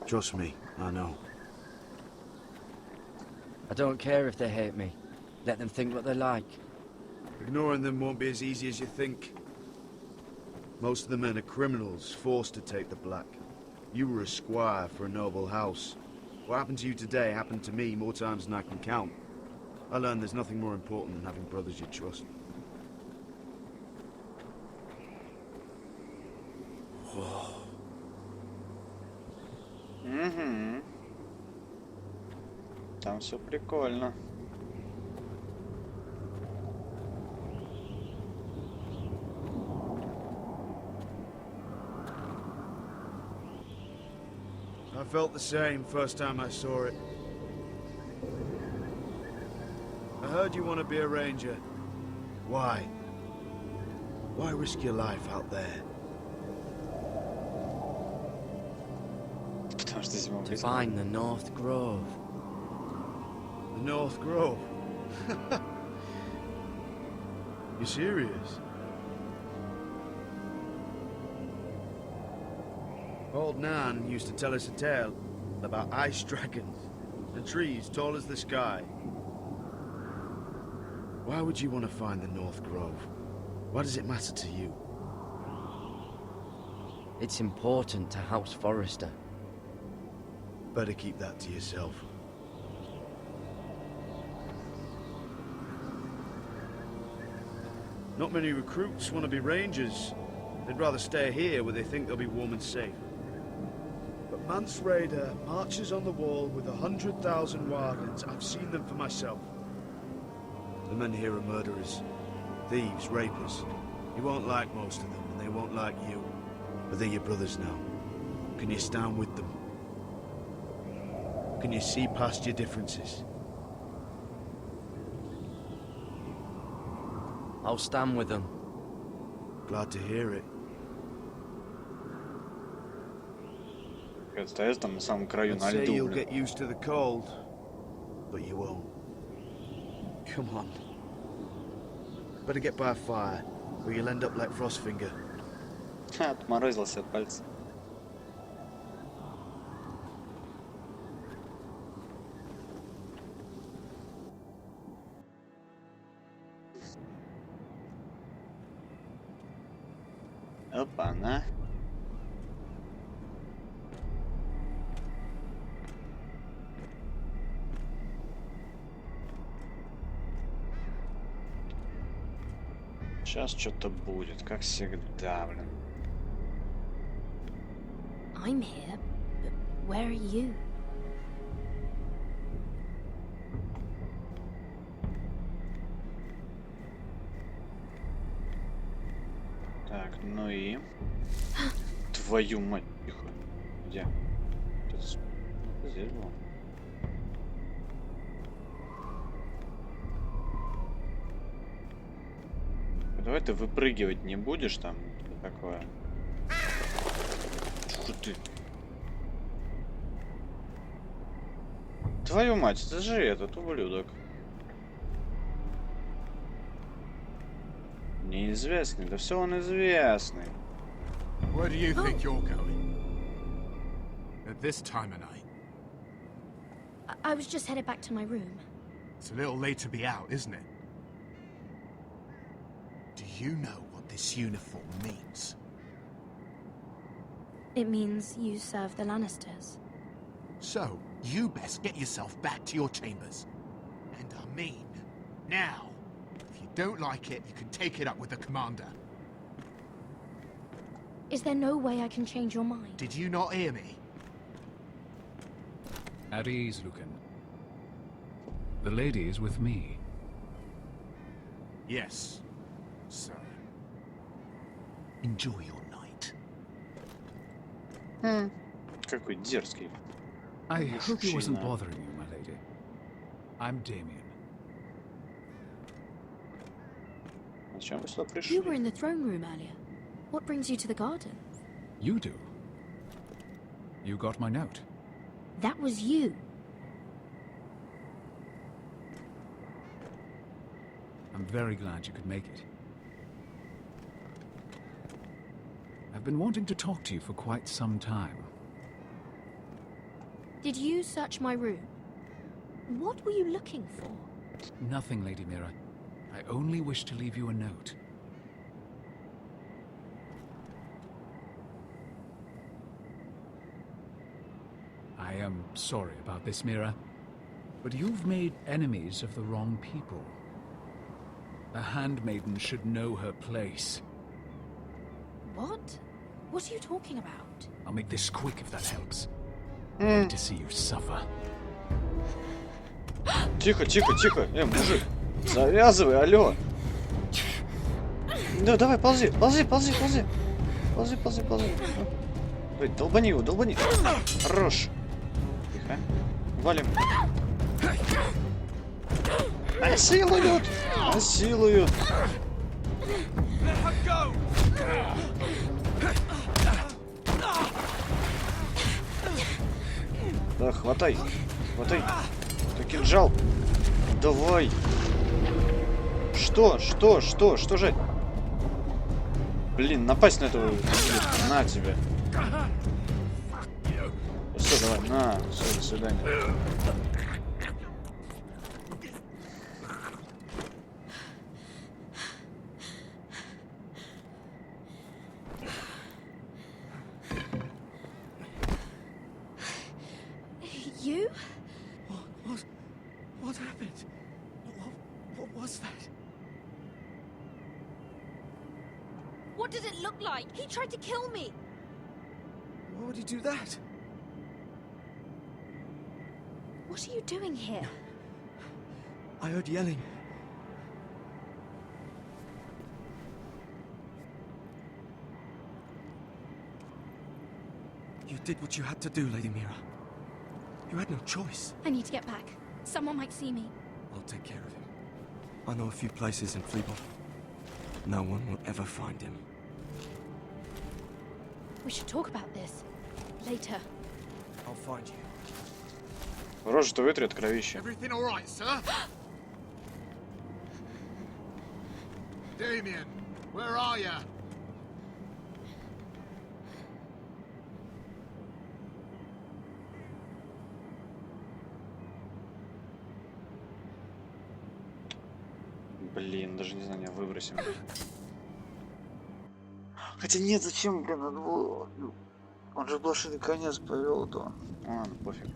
Trust me, I know. I don't care if they hate me. Let them think what they like. Ignoring them won't be as easy as you think. Most of the men are criminals, forced to take the black. You were a squire for a noble house. What happened to you today happened to me more times than I can count. I learned there's nothing more important than having brothers you trust. Угу. Там все прикольно. I felt the same first time I saw it. I heard you want to be a ranger. Why? Why risk your life out there? To find the North Grove. The North Grove? You serious? Old Nan used to tell us a tale about ice dragons and trees tall as the sky. Why would you want to find the North Grove? Why does it matter to you? It's important to House Forrester. Better keep that to yourself. Not many recruits want to be rangers. They'd rather stay here where they think they'll be warm and safe. But Mance Raider marches on the wall with 100,000 wildlings. I've seen them for myself. The men here are murderers, thieves, rapers. You won't like most of them, and they won't like you. But they're your brothers now. Can you stand with them? Can you see past your differences? I'll stand with them. Glad to hear it. Стоишь там на самом краю на I'd say льду, you'll блин. get used to the cold, but you won't. Come on. Better get by a fire, or you'll end up like Frostfinger. Ха, отморозился от пальца. Опа-на. Сейчас что-то будет, как всегда, блин. I'm here, but where are you? Так, ну и... Твою мать, тихо. Где? Здесь был. Давай ты выпрыгивать не будешь там, что такое? Что ты? Твою мать, это же этот ублюдок. Неизвестный, да все он известный. Where do you think you're going? At this time of night? I was just headed back to my room. It's a little late to be out, isn't it? Do you know what this uniform means? It means you serve the Lannisters. So, you best get yourself back to your chambers. And I mean, now. If you don't like it, you can take it up with the commander. Is there no way I can change your mind? Did you not hear me? At ease, Lucan. The lady is with me. Yes, sir. Enjoy your night. Какой дерзкий. I hope he wasn't Мужчина. bothering you, my lady. I'm Damien. Зачем вы сюда пришли? You were in the throne room earlier. What brings you to the garden? You do. You got my note. That was you. I'm very glad you could make it. I've been wanting to talk to you for quite some time. Did you search my room? What were you looking for? Nothing, Lady Mira. I only wish to leave you a note. I am sorry about this, Mira, but you've made enemies of the wrong people. A handmaiden should know her place. What? What are you talking about? I'll make this quick if that helps. Ready to see you suffer. Тихо, тихо, тихо. Мужик, завязывай, алло. Да, давай, ползи, ползи, ползи, ползи. Ползи, ползи, ползи. Ой, долбани его, долбани. Хорош. Тихо. Валим. Насилуют! Насилуют! Да, хватай. Хватай. Это кинжал. Давай. Что же? Блин, напасть на этого. На тебе. Все, давай, на. Все, до свидания. You? What happened? What was that? What did it look like? He tried to kill me. Why would he do that? What are you doing here? I heard yelling. You did what you had to do, Lady Mira. You had no choice. I need to get back. Someone might see me. I'll take care of him. I know a few places in Fleabot. No one will ever find him. We should talk about this. Later. I'll find you. Рожу-то вытри от кровища. Everything all right, sir? Damien, where are you? Блин, даже не знаю, не выбросим. Хотя нет, зачем, блин, надо было... Он же блошиный конец повел, то. Ладно, пофиг.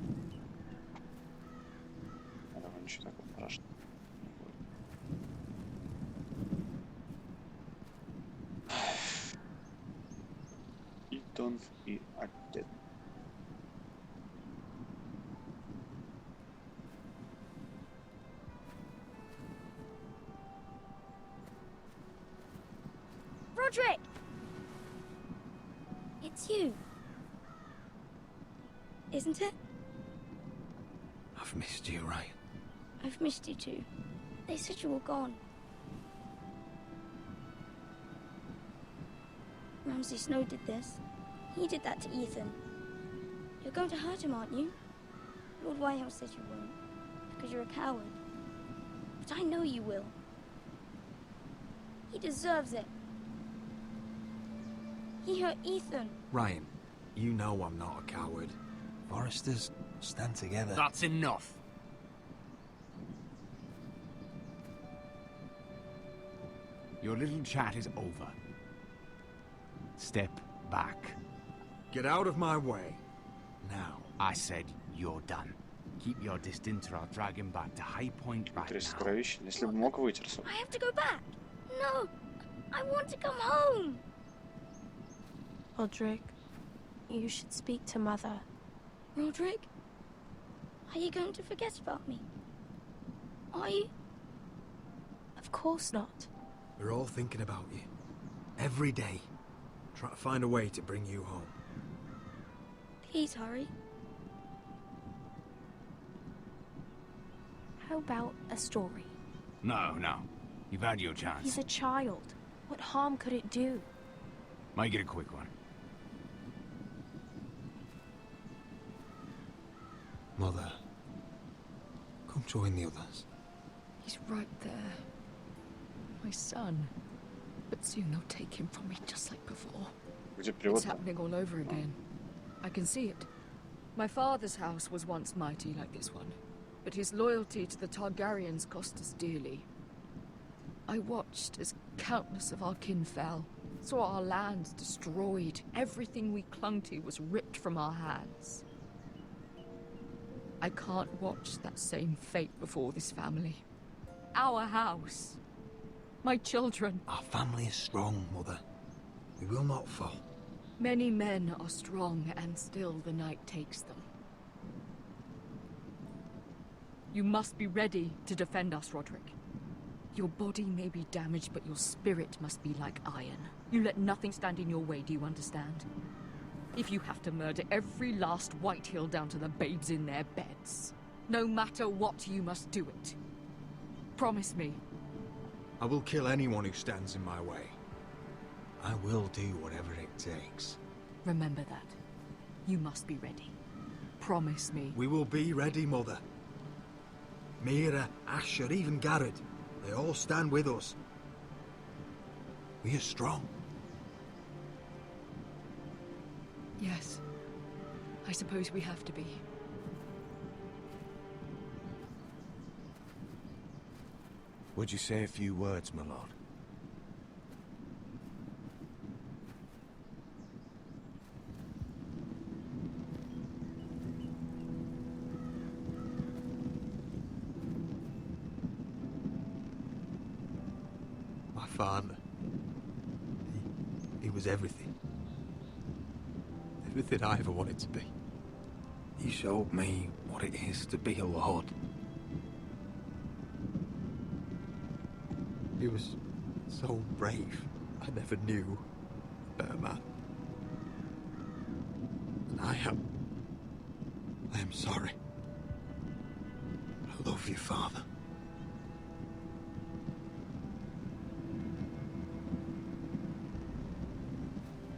Я думаю, ничего такого страшного. Итон и отец. Roderick! It's you. Isn't it? I've missed you, right? I've missed you too. They said you were gone. Ramsay Snow did this. He did that to Ethan. You're going to hurt him, aren't you? Lord Whitehouse says you won't, because you're a coward. But I know you will. He deserves it. He hurt Ethan. Ryan, you know I'm not a coward. Foresters stand together. That's enough. Your little chat is over. Step back. Get out of my way. Now. I said you're done. Keep your distance or I'll drag him back to High Point right now. Если бы мог, вытерся. I have to go back. No, I want to come home. Roderick, you should speak to Mother. Roderick, are you going to forget about me? Are you? Of course not. We're all thinking about you. Every day. Try to find a way to bring you home. Please hurry. How about a story? No. You've had your chance. He's a child. What harm could it do? Make it a quick one. Mother, come join the others. He's right there. My son. But soon they'll take him from me just like before. It's happening all over again. I can see it. My father's house was once mighty like this one, but his loyalty to the Targaryens cost us dearly. I watched as countless of our kin fell, saw our lands destroyed, everything we clung to was ripped from our hands. I can't watch that same fate before this family. Our house. My children. Our family is strong, Mother. We will not fall. Many men are strong, and still the night takes them. You must be ready to defend us, Roderick. Your body may be damaged, but your spirit must be like iron. You let nothing stand in your way, do you understand? If you have to murder every last Whitehill down to the babes in their beds, no matter what, you must do it. Promise me. I will kill anyone who stands in my way. I will do whatever it takes. Remember that. You must be ready. Promise me. We will be ready, Mother. Mira, Asher, even Garrett. They all stand with us. We are strong. Yes. I suppose we have to be. Would you say a few words, my lord? My father. He was everything. Everything I ever wanted to be. He showed me what it is to be a lord. He was so brave. I never knew a better man. And I am sorry. I love you, Father.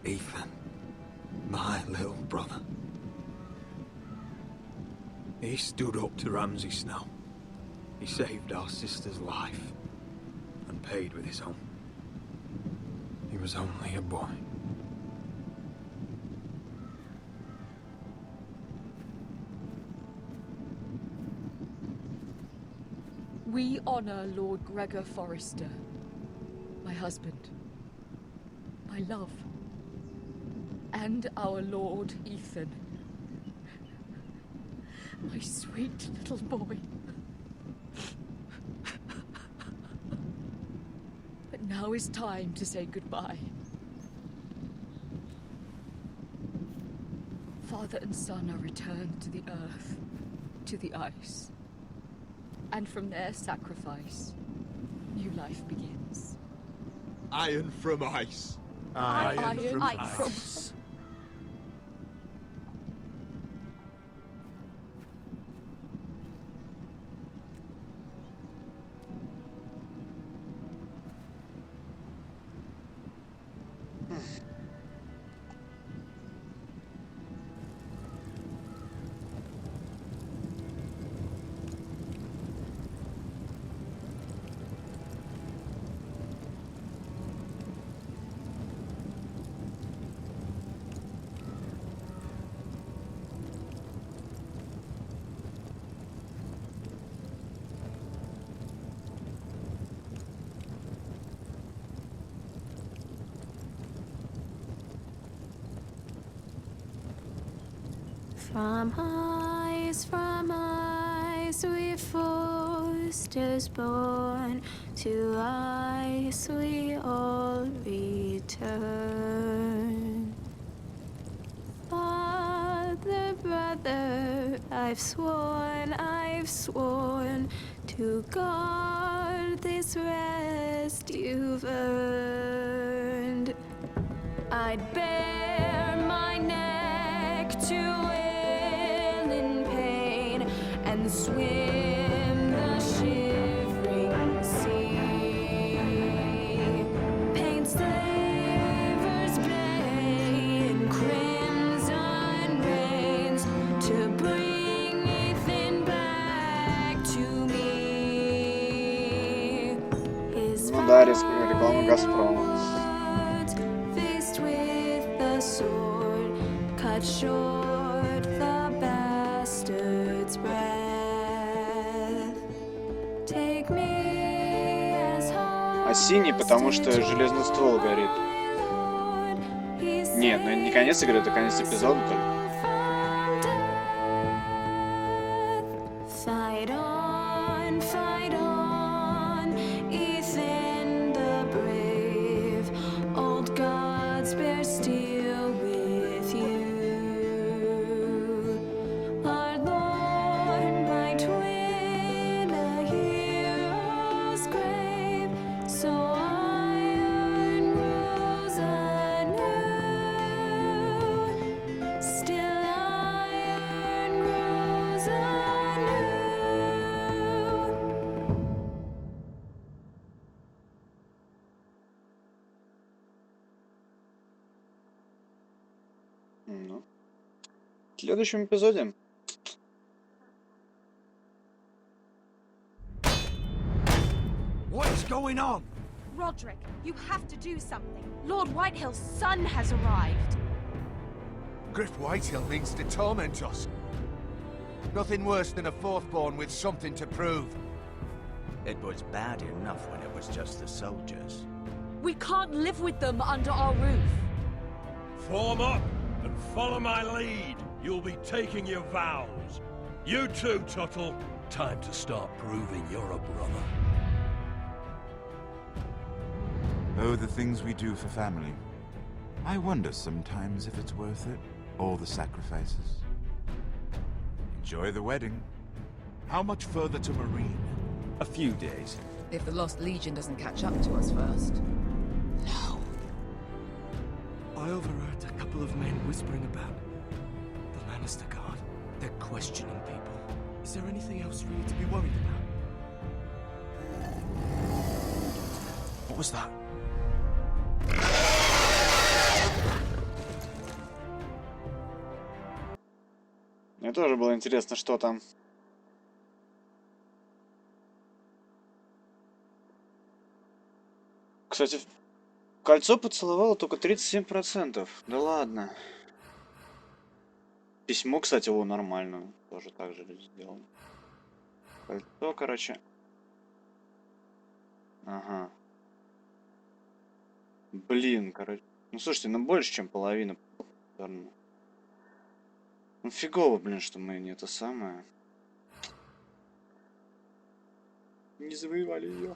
Ethan, my little brother. He stood up to Ramsay Snow. He saved our sister's life. And paid with his own. He was only a boy. We honor Lord Gregor Forrester, my husband, my love, and our Lord Ethan, my sweet little boy. But now is time to say goodbye. Father and son are returned to the earth, to the ice. And from their sacrifice, new life begins. Iron from ice. Iron from ice. From ice we Forsters born, to ice we all return. Father, brother, I've sworn to guard this rest you've earned. I'd bare my neck to and swim the shivering sea. Paint slavers play in crimson rains to bring Ethan back to me. His Ну да, реклама Газпрома. faced with the sword, cut short the bastard's breath. А синий, потому что железный ствол горит. Нет, ну это не конец игры, это конец эпизода только. Fight on, Ethan the brave. Old gods bear steel with you. Our Lord, my twin. в следующем эпизоде. What is going on? Roderick, you have to do something. Lord Whitehill's son has arrived. Griff Whitehill means to torment us. Nothing worse than a fourth-born with something to prove. It was bad enough when it was just the soldiers. We can't live with them under our roof. Form up and follow my lead. You'll be taking your vows. You too, Tuttle. Time to start proving you're a brother. Oh, the things we do for family. I wonder sometimes if it's worth it. All the sacrifices. Enjoy the wedding. How much further to Marine? A few days. If the Lost Legion doesn't catch up to us first. I overheard a couple of men whispering about the Lannister Guard. They're questioning people. Is there anything else really to be worried about? What was that? Мне тоже было интересно, что там. Кстати, кольцо поцеловало только 37%. Да ладно. Письмо, кстати, его нормально. Тоже так же сделано. Кольцо, короче. Ага. Блин, короче. Ну, слушайте, ну больше, чем половина. Ну, фигово, блин, что мы не это самое. Не завоевали ее.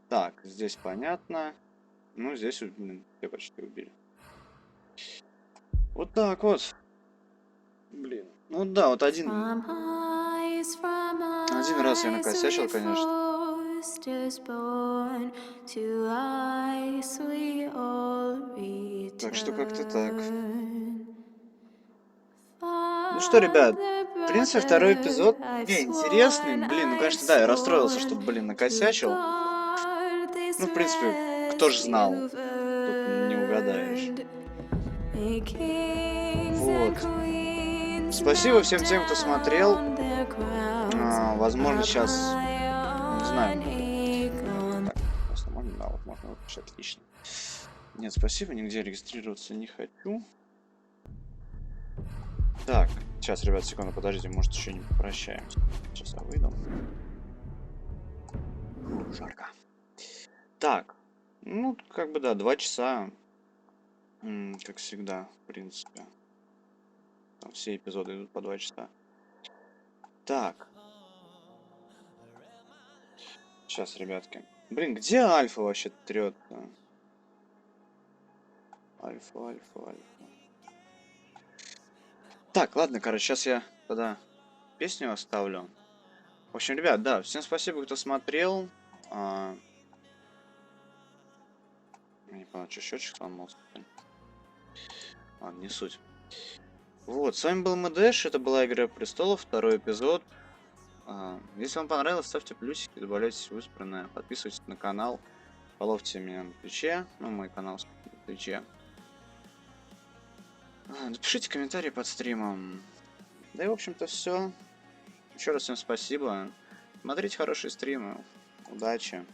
Так, здесь понятно. Ну, здесь, блин, все почти убили. Вот так вот. Блин. Ну да, вот один раз я накосячил, конечно. Так что как-то так. Ну что, ребят, в принципе, второй эпизод не интересный. Блин, ну конечно, да, я расстроился, что, блин, накосячил. Ну, в принципе, кто ж знал? Тут не угадаешь. Вот. Спасибо всем тем, кто смотрел. Возможно, сейчас... Не знаю. Так, можно, да, вот можно выпишать, отлично. Нет, спасибо, нигде регистрироваться не хочу. Так, сейчас, ребят, секунду, подождите, может, еще не попрощаемся. Сейчас я выйду. Жарко. Так, ну, как бы, да, 2 часа, как всегда, в принципе. Там все эпизоды идут по 2 часа. Так. Сейчас, ребятки. Блин, где Альфа вообще трет-то? Альфа. Так, ладно, короче, сейчас я тогда песню оставлю. В общем, ребят, да, всем спасибо, кто смотрел. Не понял, что счетчик сломался. Ладно, не суть. Вот, с вами был MadAsh, это была Игра Престолов, 2-й эпизод. Если вам понравилось, ставьте плюсики, добавляйтесь в избранное, подписывайтесь на канал, фоловьте меня на Твиче, ну, мой канал на Твиче. Напишите комментарии под стримом. Да и, в общем-то, все. Еще раз всем спасибо. Смотрите хорошие стримы. Удачи.